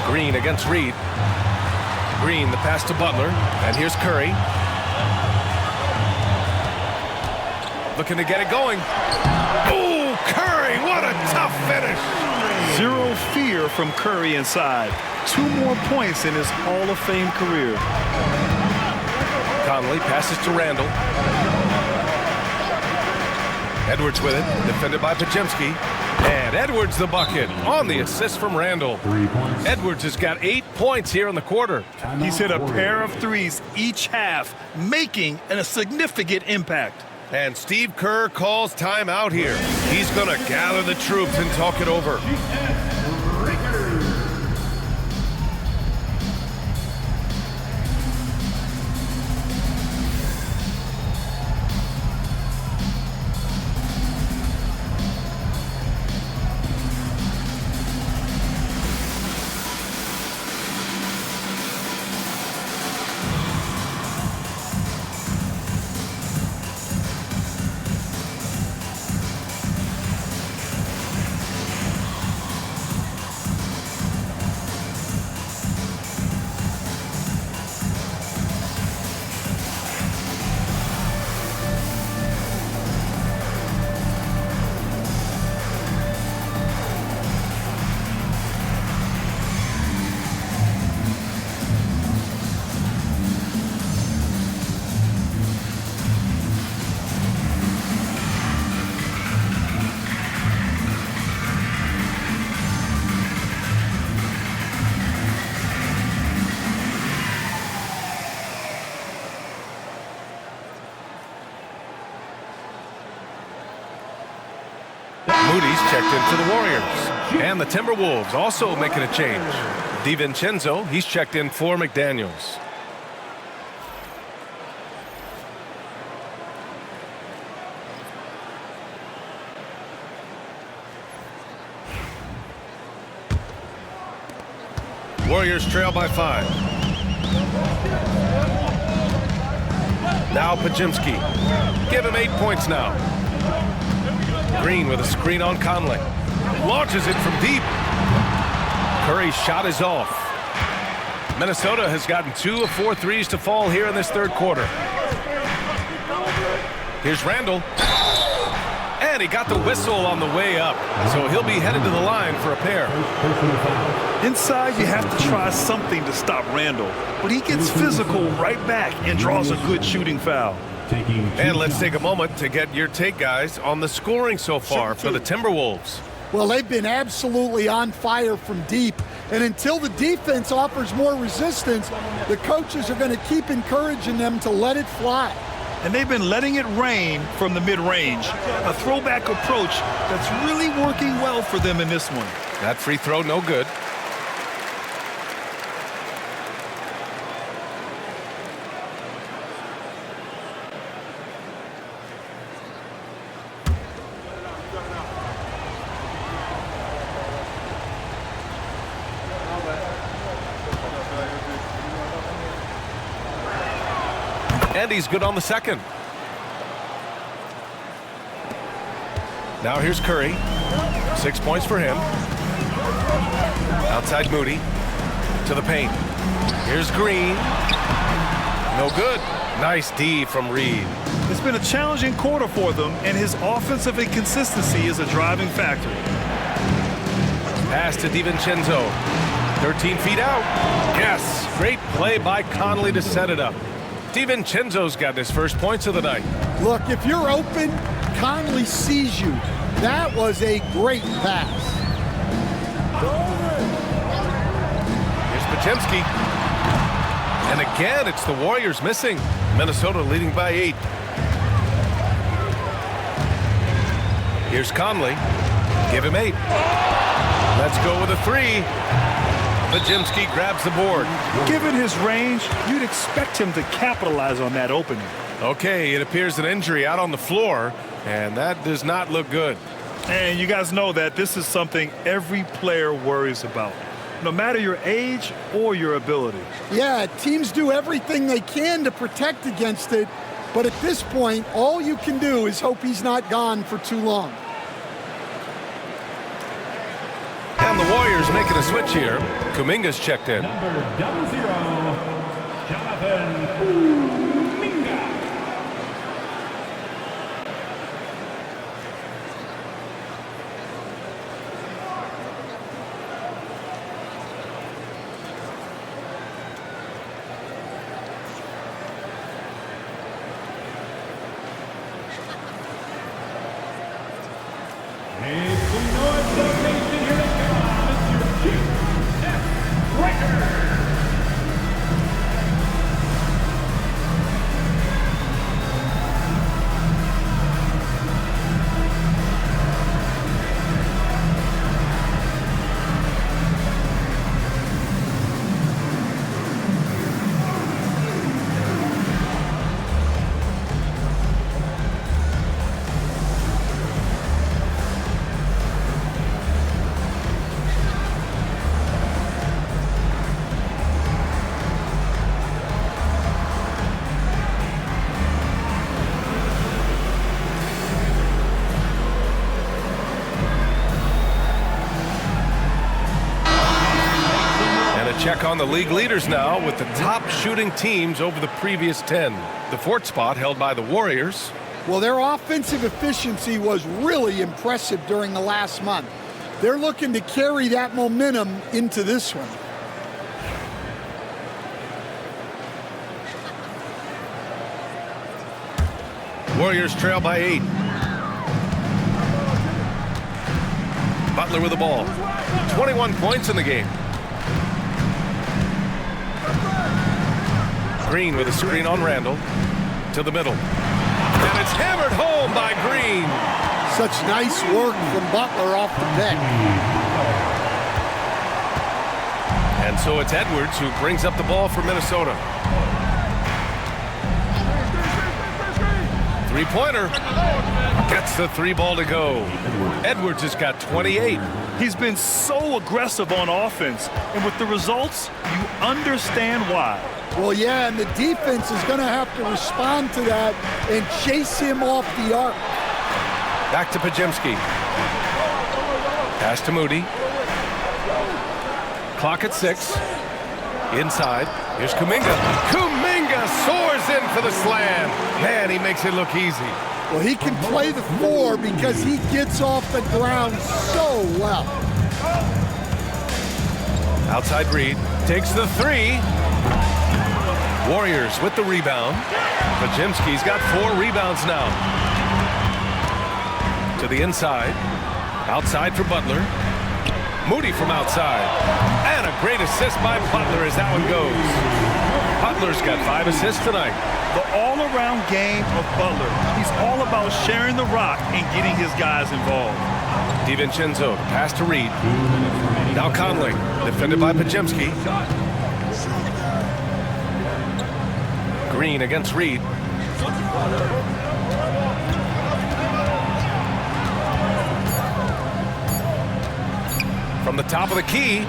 Green against Reed. Green, the pass to Butler. And here's Curry. Looking to get it going. Oh, Curry, what a tough finish. Zero fear from Curry inside. 2 more points in his Hall of Fame career. Conley passes to Randall. Edwards with it, defended by Pajemski. And Edwards the bucket on the assist from Randall. Edwards has got 8 points here in the quarter. He's hit a pair of threes each half, making a significant impact. And Steve Kerr calls timeout here. He's going to gather the troops and talk it over. Moody's checked in for the Warriors. And the Timberwolves also making a change. DiVincenzo, he's checked in for McDaniels. Warriors trail by 5. Now Pajimski. Give him 8 points now. Green with a screen on Conley. Launches it from deep. Curry's shot is off. Minnesota has gotten 2 of 4 threes to fall here in this third quarter. Here's Randall. And he got the whistle on the way up. So he'll be headed to the line for a pair. Inside, you have to try something to stop Randall. But he gets physical right back and draws a good shooting foul. And let's take a moment to get your take, guys, on the scoring so far for the Timberwolves. Well, they've been absolutely on fire from deep. And until the defense offers more resistance, the coaches are going to keep encouraging them to let it fly. And they've been letting it rain from the mid-range. A throwback approach that's really working well for them in this one. That free throw, no good. And he's good on the second. Now here's Curry. 6 points for him. Outside Moody. To the paint. Here's Green. No good. Nice D from Reed. It's been a challenging quarter for them, and his offensive inconsistency is a driving factor. Pass to DiVincenzo. 13 feet out. Yes. Great play by Conley to set it up. DiVincenzo's got his first points of the night. Look, if you're open, Conley sees you. That was a great pass. Here's Pajimski. And again, it's the Warriors missing. Minnesota leading by 8. Here's Conley. Give him 8. Let's go with a 3. Pajimski grabs the board. Given his range, you'd expect him to capitalize on that opening. Okay, it appears an injury out on the floor, and that does not look good. And you guys know that this is something every player worries about, no matter your age or your ability. Yeah, teams do everything they can to protect against it, but at this point, all you can do is hope he's not gone for too long. And the Warriors making a switch here. Kuminga's checked in. Number 00, Jonathan Kuminga. Make some noise, Dub Nation. Here they come, Mr. Chief Record. Check on the league leaders now with the top shooting teams over the previous 10. The 4th spot held by the Warriors. Well, their offensive efficiency was really impressive during the last month. They're looking to carry that momentum into this one. Warriors trail by 8. Butler with the ball. 21 points in the game. Green with a screen on Randall. To the middle. And it's hammered home by Green. Such nice work from Butler off the pick. And so it's Edwards who brings up the ball for Minnesota. Three-pointer. Gets the three ball to go. Edwards has got 28. He's been so aggressive on offense, and with the results, you understand why. Well, yeah, and the defense is going to have to respond to that and chase him off the arc. Back to Pajemski. Pass to Moody. Clock at 6. Inside. Here's Kuminga. Kuminga soars in for the slam. Man, he makes it look easy. Well, he can play the 4 because he gets off the ground so well. Outside Reed. Takes the 3. Warriors with the rebound. Pajemski's got 4 rebounds now. To the inside. Outside for Butler. Moody from outside. And a great assist by Butler as that one goes. Butler's got 5 assists tonight. The all-around game of Butler. He's all about sharing the rock and getting his guys involved. DiVincenzo, pass to Reed. Now Conley, defended by Pajemski. Green against Reed. From the top of the key,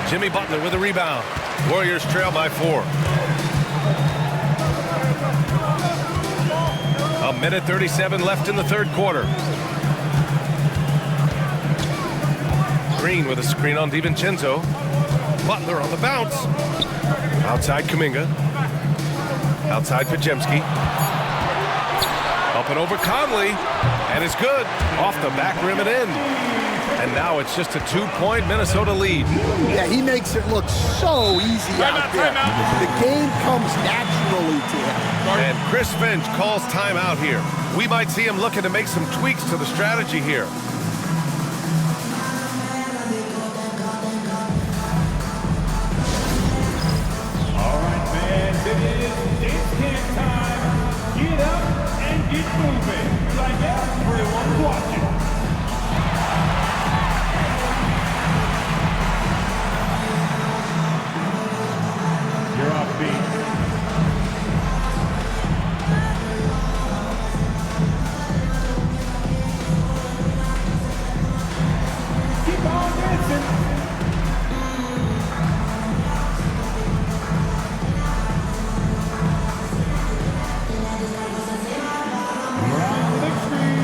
Jimmy Butler with a rebound. Warriors trail by 4. A minute 37 left in the third quarter. Green with a screen on DiVincenzo. Butler on the bounce. Outside Kuminga. Outside Pajemski. Up and over Conley. And it's good. Off the back rim and in. And now it's just a 2-point Minnesota lead. Yeah, he makes it look so easy out there. The game comes naturally to him. And Chris Finch calls timeout here. We might see him looking to make some tweaks to the strategy here. All right, fans, it is dance camp time. Get up and get moving. Like everyone's watching. You're off beat. Keep on dancing. Around the screen.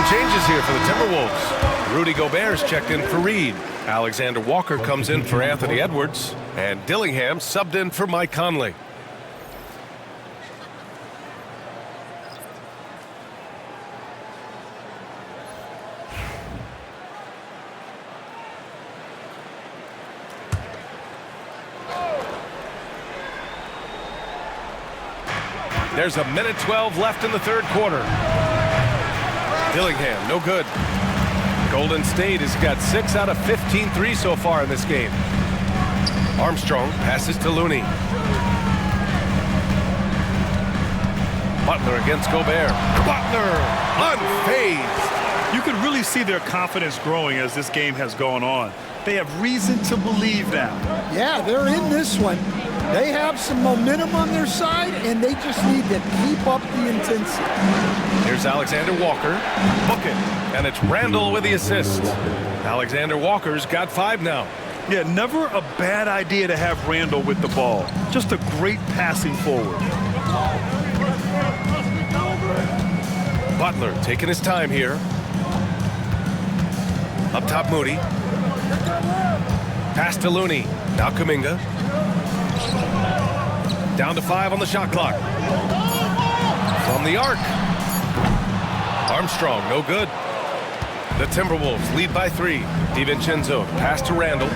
Changes here for the Timberwolves. Rudy Gobert's checked in for Reed. Alexander Walker comes in for Anthony Edwards. And Dillingham subbed in for Mike Conley. There's a minute 12 left in the third quarter. Dillingham, no good. Golden State has got 6 out of 15 threes so far in this game. Armstrong passes to Looney. Butler against Gobert. Butler unfazed. You can really see their confidence growing as this game has gone on. They have reason to believe now. Yeah, they're in this one. They have some momentum on their side, and they just need to keep up the intensity. Here's Alexander Walker. Book it. And it's Randall with the assist. Alexander Walker's got 5 now. Yeah, never a bad idea to have Randall with the ball. Just a great passing forward. Butler taking his time here. Up top, Moody. Pass to Looney. Now Kuminga. Down to 5 on the shot clock. From the arc. Armstrong, no good. The Timberwolves lead by 3. DiVincenzo, pass to Randall.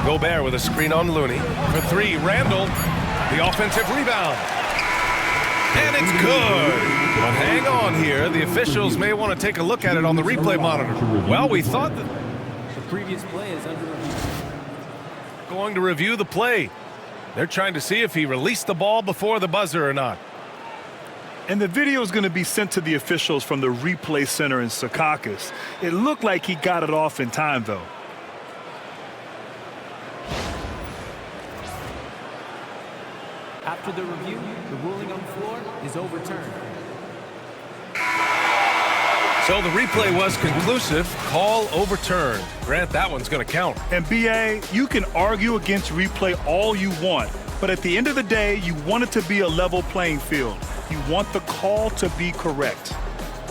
Gobert with a screen on Looney. For 3, Randall. The offensive rebound. And it's good. But hang on here. The officials may want to take a look at it on the replay monitor. Well, we thought that The previous play is under review. going to review the play. They're trying to see if he released the ball before the buzzer or not. And the video is going to be sent to the officials from the replay center in Secaucus. It looked like he got it off in time, though. After the review, the ruling on the floor is overturned. So the replay was conclusive. Call overturned. Grant, that one's going to count. And BA, you can argue against replay all you want, but at the end of the day, you want it to be a level playing field. You want the call to be correct.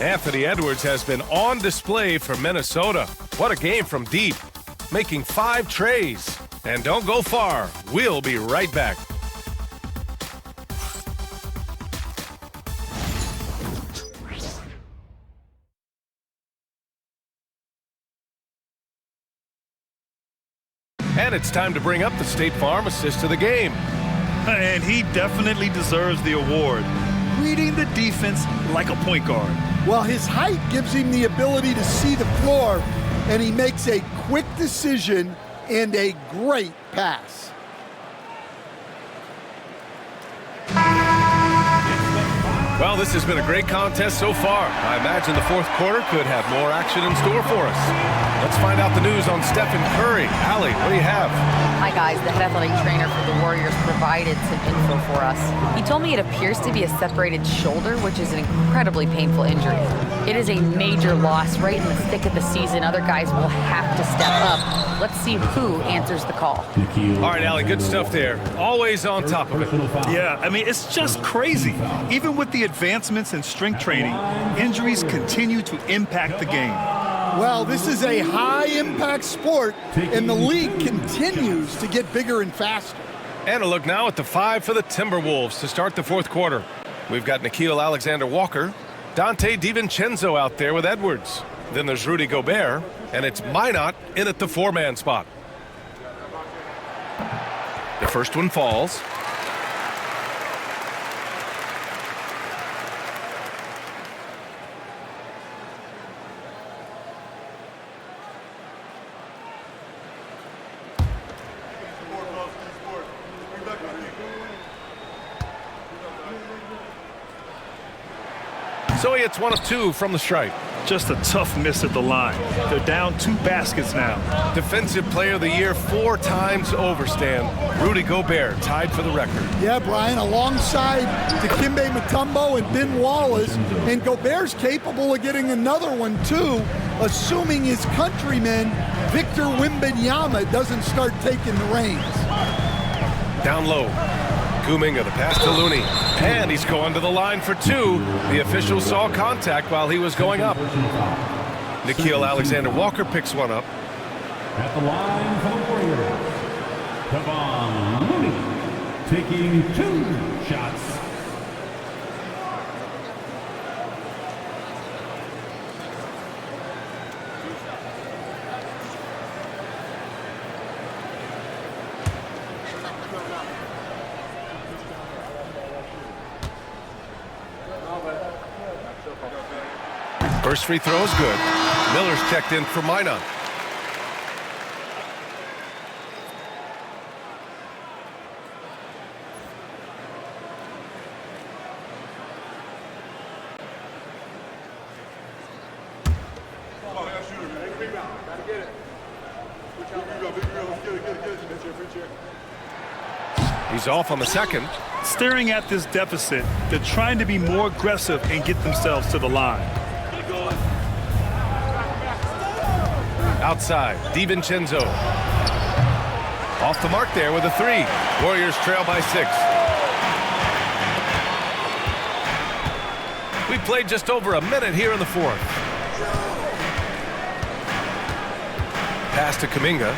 Anthony Edwards has been on display for Minnesota. What a game from deep, making 5 trays. And don't go far. We'll be right back. And it's time to bring up the State Farm assist of the game. And he definitely deserves the award. Reading the defense like a point guard. Well, his height gives him the ability to see the floor, and he makes a quick decision and a great pass. Well, this has been a great contest so far. I imagine the fourth quarter could have more action in store for us. Let's find out the news on Stephen Curry. Allie, what do you have? Hi, guys. The head athletic trainer for the Warriors provided some info for us. He told me it appears to be a separated shoulder, which is an incredibly painful injury. It is a major loss right in the thick of the season. Other guys will have to step up. Let's see who answers the call. All right, Allie, good stuff there. Always on top of it. Yeah, I mean, it's just crazy. Even with the advancements in strength training, injuries continue to impact the game. Well, this is a high-impact sport, and the league continues to get bigger and faster. And a look now at the 5 for the Timberwolves to start the fourth quarter. We've got Nickeil Alexander-Walker, Dante DiVincenzo out there with Edwards. Then there's Rudy Gobert, and it's Minot in at the 4-man spot. The first one falls. So he hits 1 of 2 from the stripe. Just a tough miss at the line. They're down 2 baskets now. Defensive Player of the Year 4 times over, Stan. Rudy Gobert tied for the record. Yeah, Brian, alongside Dikembe Mutombo and Ben Wallace, and Gobert's capable of getting another one too, assuming his countryman Victor Wembanyama doesn't start taking the reins. Down low. Kuminga, the pass to Looney. And he's going to the line for 2. The official saw contact while he was going up. Nickeil Alexander-Walker picks one up. At the line for the Warriors, Kevon Looney taking 2 shots. First free throw is good. Miller's checked in for Minot. He's off on the second. Staring at this deficit, they're trying to be more aggressive and get themselves to the line. Outside, DiVincenzo. Off the mark there with a 3. Warriors trail by 6. We've played just over a minute here in the fourth. Pass to Kuminga.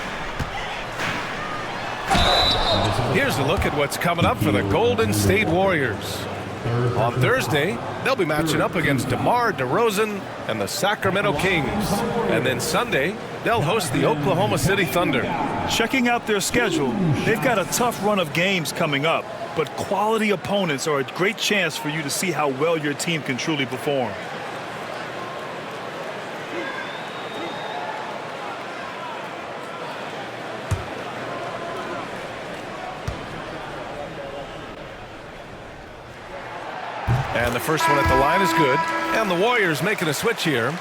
Here's a look at what's coming up for the Golden State Warriors. On Thursday, they'll be matching up against DeMar DeRozan and the Sacramento Kings. And then Sunday, they'll host the Oklahoma City Thunder. Checking out their schedule, they've got a tough run of games coming up, but quality opponents are a great chance for you to see how well your team can truly perform. And the first one at the line is good. And the Warriors making a switch here.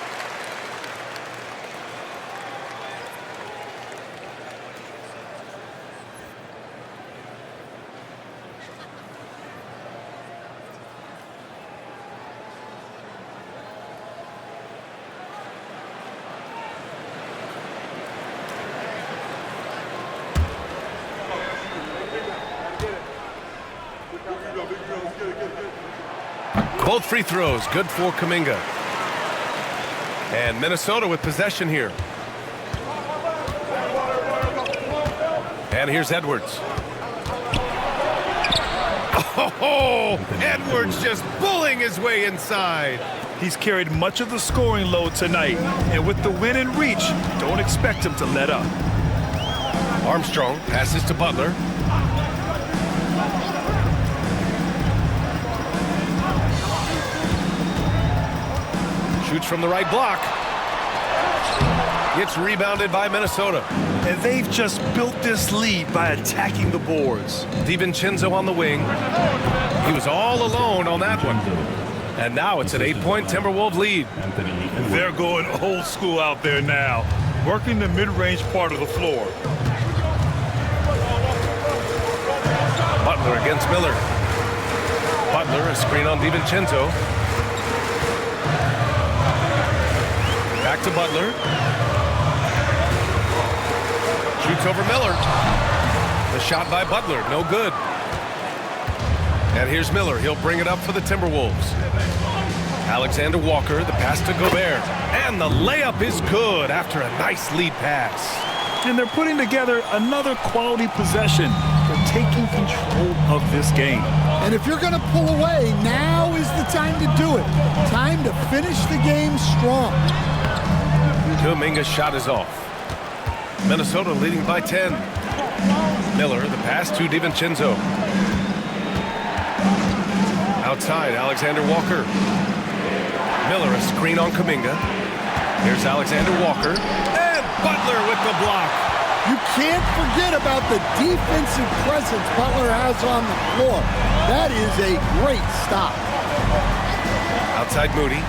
Both free throws good for Kuminga. And Minnesota with possession here. And here's Edwards. Oh, Edwards just bullying his way inside. He's carried much of the scoring load tonight, and with the win in reach, don't expect him to let up. Armstrong passes to Butler. Shoots from the right block. Gets rebounded by Minnesota. And they've just built this lead by attacking the boards. DiVincenzo on the wing. He was all alone on that one. And now it's an 8-point Timberwolves lead. They're going old school out there now, working the mid-range part of the floor. Butler against Miller. Butler, a screen on DiVincenzo. Back to Butler. Shoots over Miller. The shot by Butler, no good. And here's Miller. He'll bring it up for the Timberwolves. Alexander Walker, the pass to Gobert. And the layup is good after a nice lead pass. And they're putting together another quality possession. They're taking control of this game. And if you're going to pull away, now is the time to do it. Time to finish the game strong. Kuminga's shot is off. Minnesota leading by 10. Miller, the pass to DiVincenzo. Outside, Alexander Walker. Miller, a screen on Kuminga. Here's Alexander Walker. And Butler with the block. You can't forget about the defensive presence Butler has on the floor. That is a great stop. Outside Moody.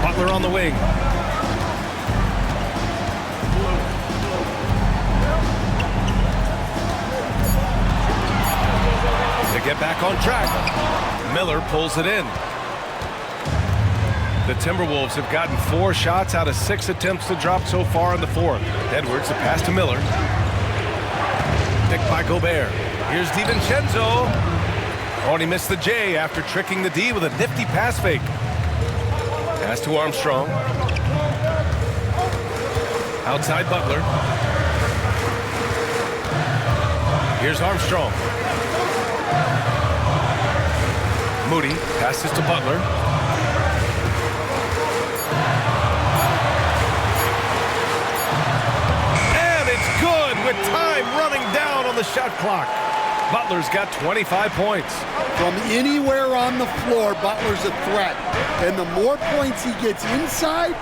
Butler on the wing. To get back on track. Miller pulls it in. The Timberwolves have gotten 4 shots out of 6 attempts to drop so far in the fourth. Edwards, the pass to Miller. Picked by Gobert. Here's DiVincenzo. Oh, and he missed the J after tricking the D with a nifty pass fake. Pass to Armstrong. Outside Butler. Here's Armstrong. Moody passes to Butler. And it's good with time running down on the shot clock. Butler's got 25 points. From anywhere on the floor, Butler's a threat. And the more points he gets inside,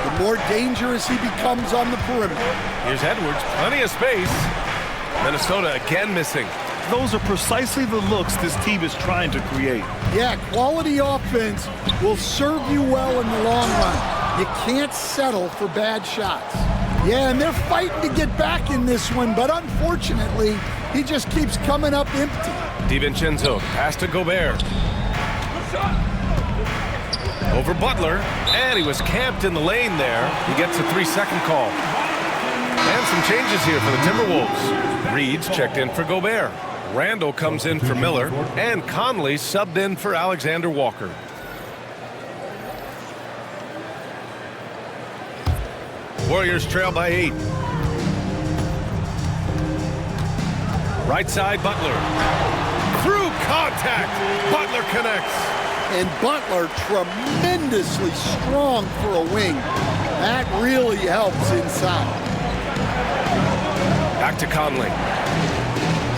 the more dangerous he becomes on the perimeter. Here's Edwards, plenty of space. Minnesota again missing. Those are precisely the looks this team is trying to create. Yeah, quality offense will serve you well in the long run. You can't settle for bad shots. Yeah, and they're fighting to get back in this one, but unfortunately, he just keeps coming up empty. DiVincenzo, pass to Gobert. Over Butler, and he was camped in the lane there. He gets a 3-second call. And some changes here for the Timberwolves. Reed's checked in for Gobert. Randall comes in for Miller, and Conley subbed in for Alexander Walker. Warriors trail by 8. Right side, Butler. Through contact, Butler connects. And Butler tremendously strong for a wing. That really helps inside. Back to Conley.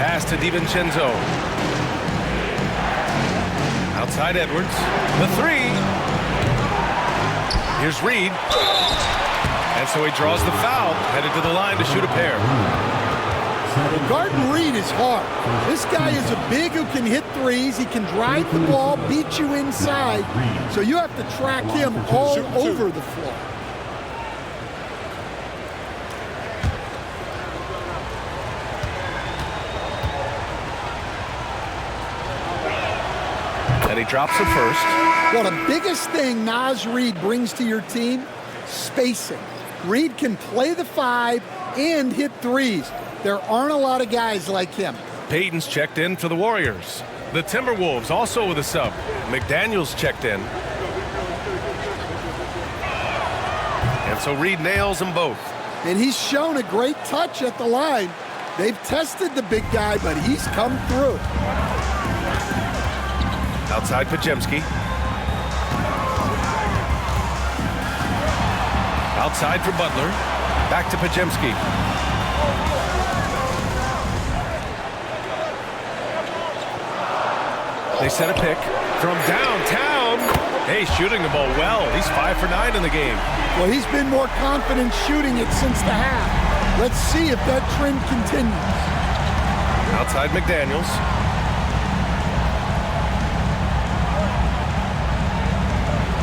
Pass to DiVincenzo. Outside Edwards. The 3. Here's Reed. And so he draws the foul, headed to the line to shoot a pair. Guarding Reed is hard. This guy is a big who can hit threes. He can drive the ball, beat you inside. So you have to track him all over the floor. And he drops the first. Well, the biggest thing Naz Reid brings to your team, spacing. Reid can play the 5 and hit threes. There aren't a lot of guys like him. Payton's checked in for the Warriors. The Timberwolves also with a sub. McDaniels checked in. And so Reid nails them both. And he's shown a great touch at the line. They've tested the big guy, but he's come through. Outside Podziemski. Outside for Butler. Back to Podziemski. They set a pick from downtown. Hey, shooting the ball well. He's 5 for 9 in the game. Well, he's been more confident shooting it since the half. Let's see if that trend continues. Outside McDaniels.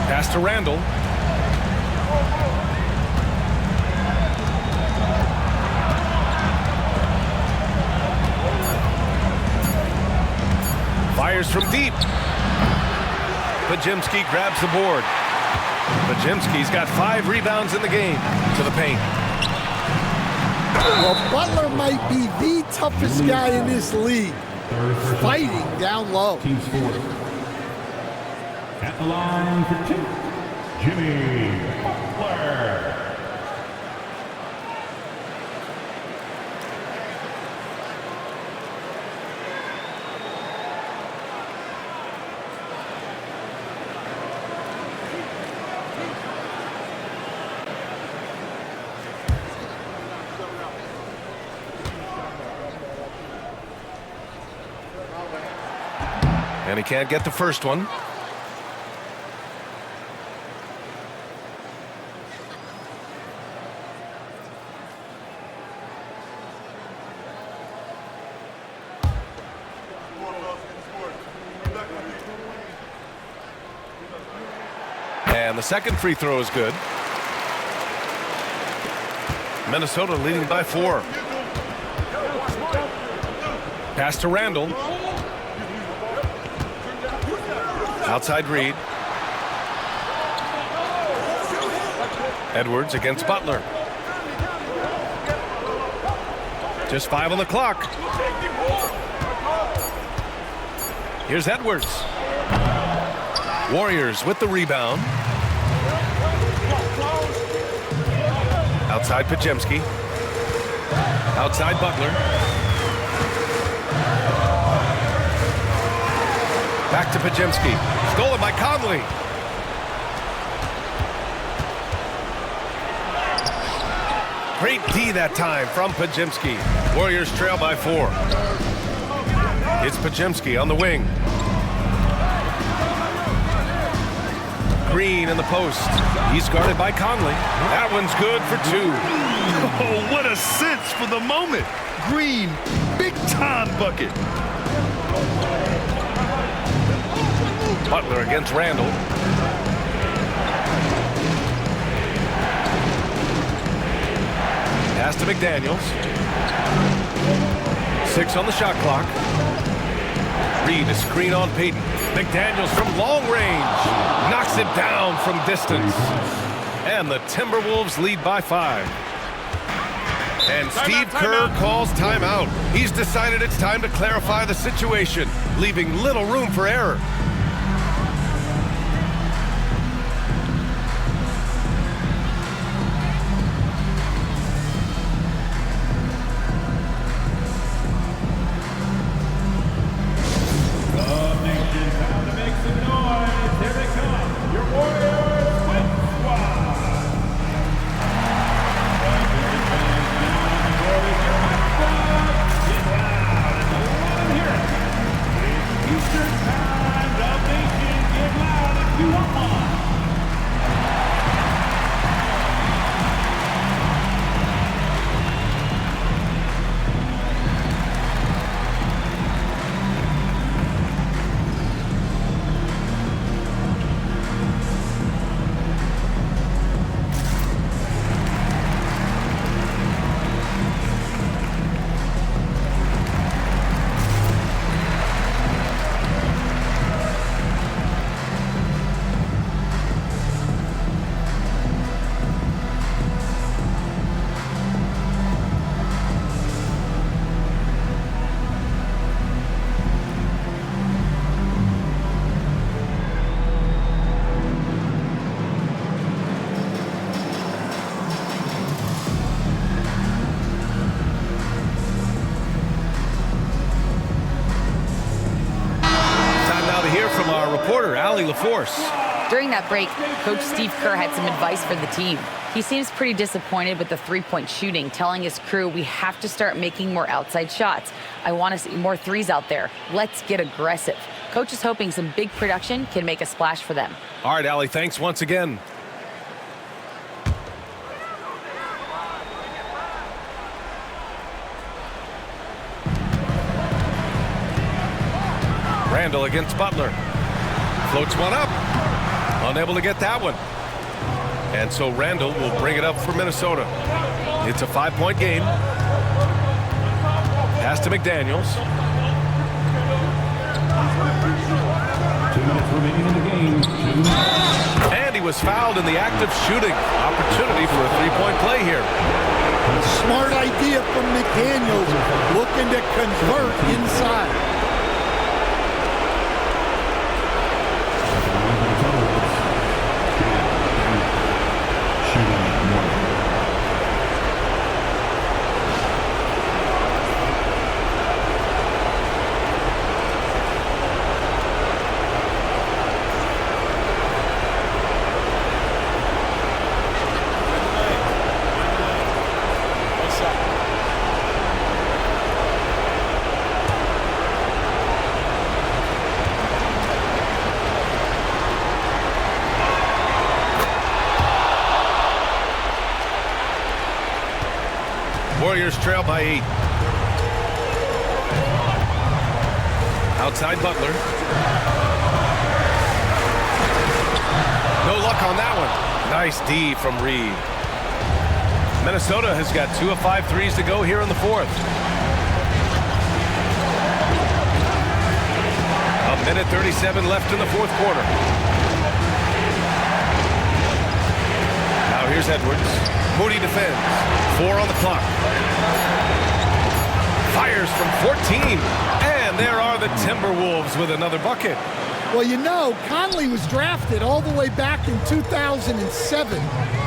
Pass to Randall. Fires from deep. Podziemski grabs the board. Podziemski's got 5 rebounds in the game. To the paint. Well, Butler might be the toughest guy in this league. Fighting down low. At the line for 2, Jimmy Butler. And he can't get the first one. And the second free throw is good. Minnesota leading by 4. Pass to Randall. Outside Reed. Edwards against Butler. Just 5 on the clock. Here's Edwards. Warriors with the rebound. Outside Podziemski. Outside Butler. Back to Podziemski. Stolen by Conley. Great D that time from Podziemski. Warriors trail by 4. It's Podziemski on the wing. Green in the post. He's guarded by Conley. That one's good for 2. Oh, what a sense for the moment. Green, big time bucket. Butler against Randall. Pass to McDaniels. 6 on the shot clock. Reed, a screen on Payton. McDaniels from long range. Knocks it down from distance. And the Timberwolves lead by 5. And Steve Kerr calls timeout. He's decided it's time to clarify the situation, leaving little room for error. our reporter, Allie LaForce. During that break, Coach Steve Kerr had some advice for the team. He seems pretty disappointed with the three-point shooting, telling his crew, we have to start making more outside shots. I want to see more threes out there. Let's get aggressive. Coach is hoping some big production can make a splash for them. All right, Allie, thanks once again. Randall against Butler. Floats one up. Unable to get that one. And so Randall will bring it up for Minnesota. It's a 5-point game. Pass to McDaniels. 2 minutes remaining in the game. And he was fouled in the act of shooting. Opportunity for a 3-point play here. Smart idea from McDaniels, looking to convert inside. Warriors trail by 8. Outside Butler. No luck on that one. Nice D from Reed. Minnesota has got 2 of 5 threes to go here in the fourth. A minute 37 left in the fourth quarter. Now here's Edwards. Moody defends. 4 on the clock. Fires from 14. And there are the Timberwolves with another bucket. Well, you know, Conley was drafted all the way back in 2007,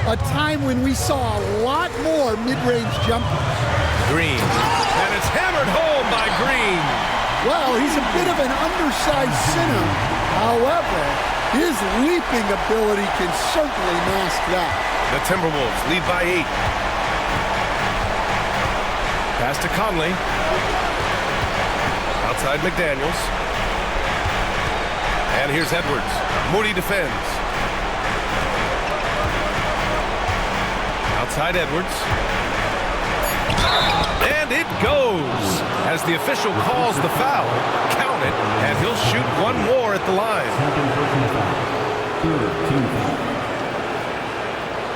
a time when we saw a lot more mid-range jumpers. Green. And it's hammered home by Green. Well, he's a bit of an undersized center. However, his leaping ability can certainly mask that. The Timberwolves lead by 8. Pass to Conley. Outside McDaniels. And here's Edwards. Moody defends. Outside Edwards. And it goes as the official calls the foul. Count it, and he'll shoot one more at the line.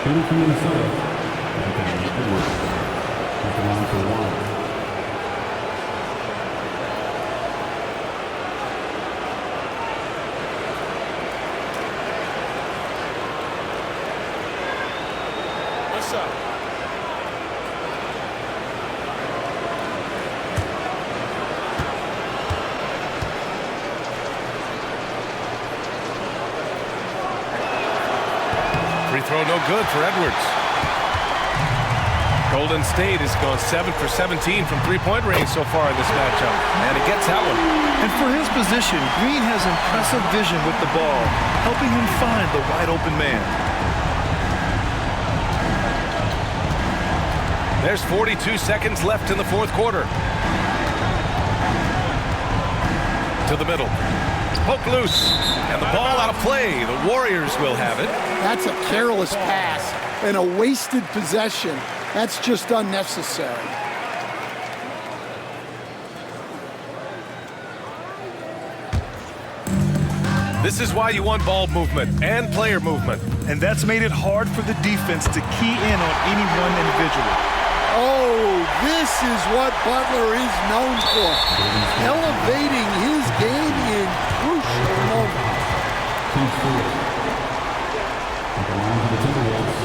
Shooting from Minnesota. Edwards. At the line for 1. What's up? Free throw no good for Edwards. Golden State has gone 7 for 17 from three-point range so far in this matchup. And he gets that one. And for his position, Green has impressive vision with the ball, helping him find the wide-open man. There's 42 seconds left in the fourth quarter. To the middle. Poke loose. And the ball out of play. The Warriors will have it. That's a careless pass and a wasted possession. That's just unnecessary. This is why you want ball movement and player movement. And that's made it hard for the defense to key in on any one individual. Oh, this is what Butler is known for. Elevating his game in crucial moments. At the line for the Timberwolves.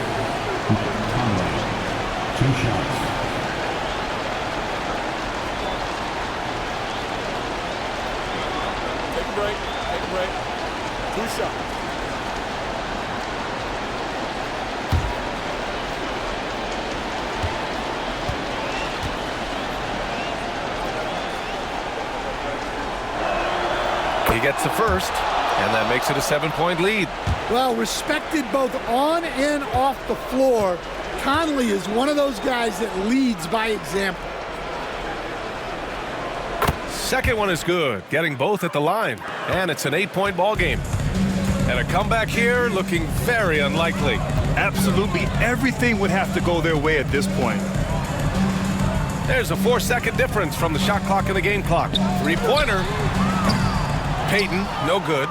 Conley. 2 shots. Take a break. Take a break. 2 shots. He gets the first. And that makes it a 7-point lead. Well, respected both on and off the floor, Conley is one of those guys that leads by example. Second one is good, getting both at the line. And it's an 8-point ball game. And a comeback here looking very unlikely. Absolutely everything would have to go their way at this point. There's a 4-second difference from the shot clock and the game clock. Three-pointer. Payton, no good.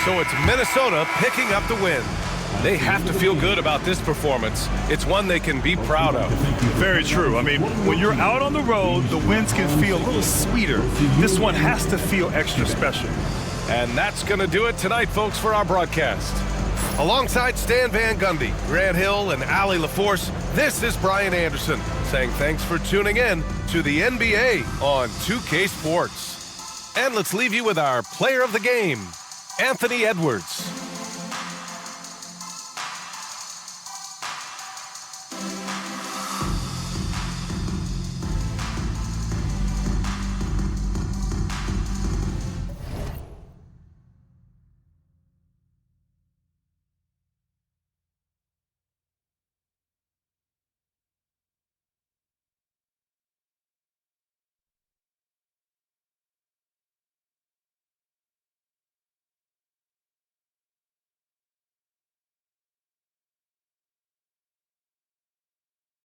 So it's Minnesota picking up the win. They have to feel good about this performance. It's one they can be proud of. Very true. I mean, when you're out on the road, the wins can feel a little sweeter. This one has to feel extra special. And that's going to do it tonight, folks, for our broadcast. Alongside Stan Van Gundy, Grant Hill, and Allie LaForce, this is Brian Anderson saying thanks for tuning in to the NBA on 2K Sports. And let's leave you with our player of the game, Anthony Edwards.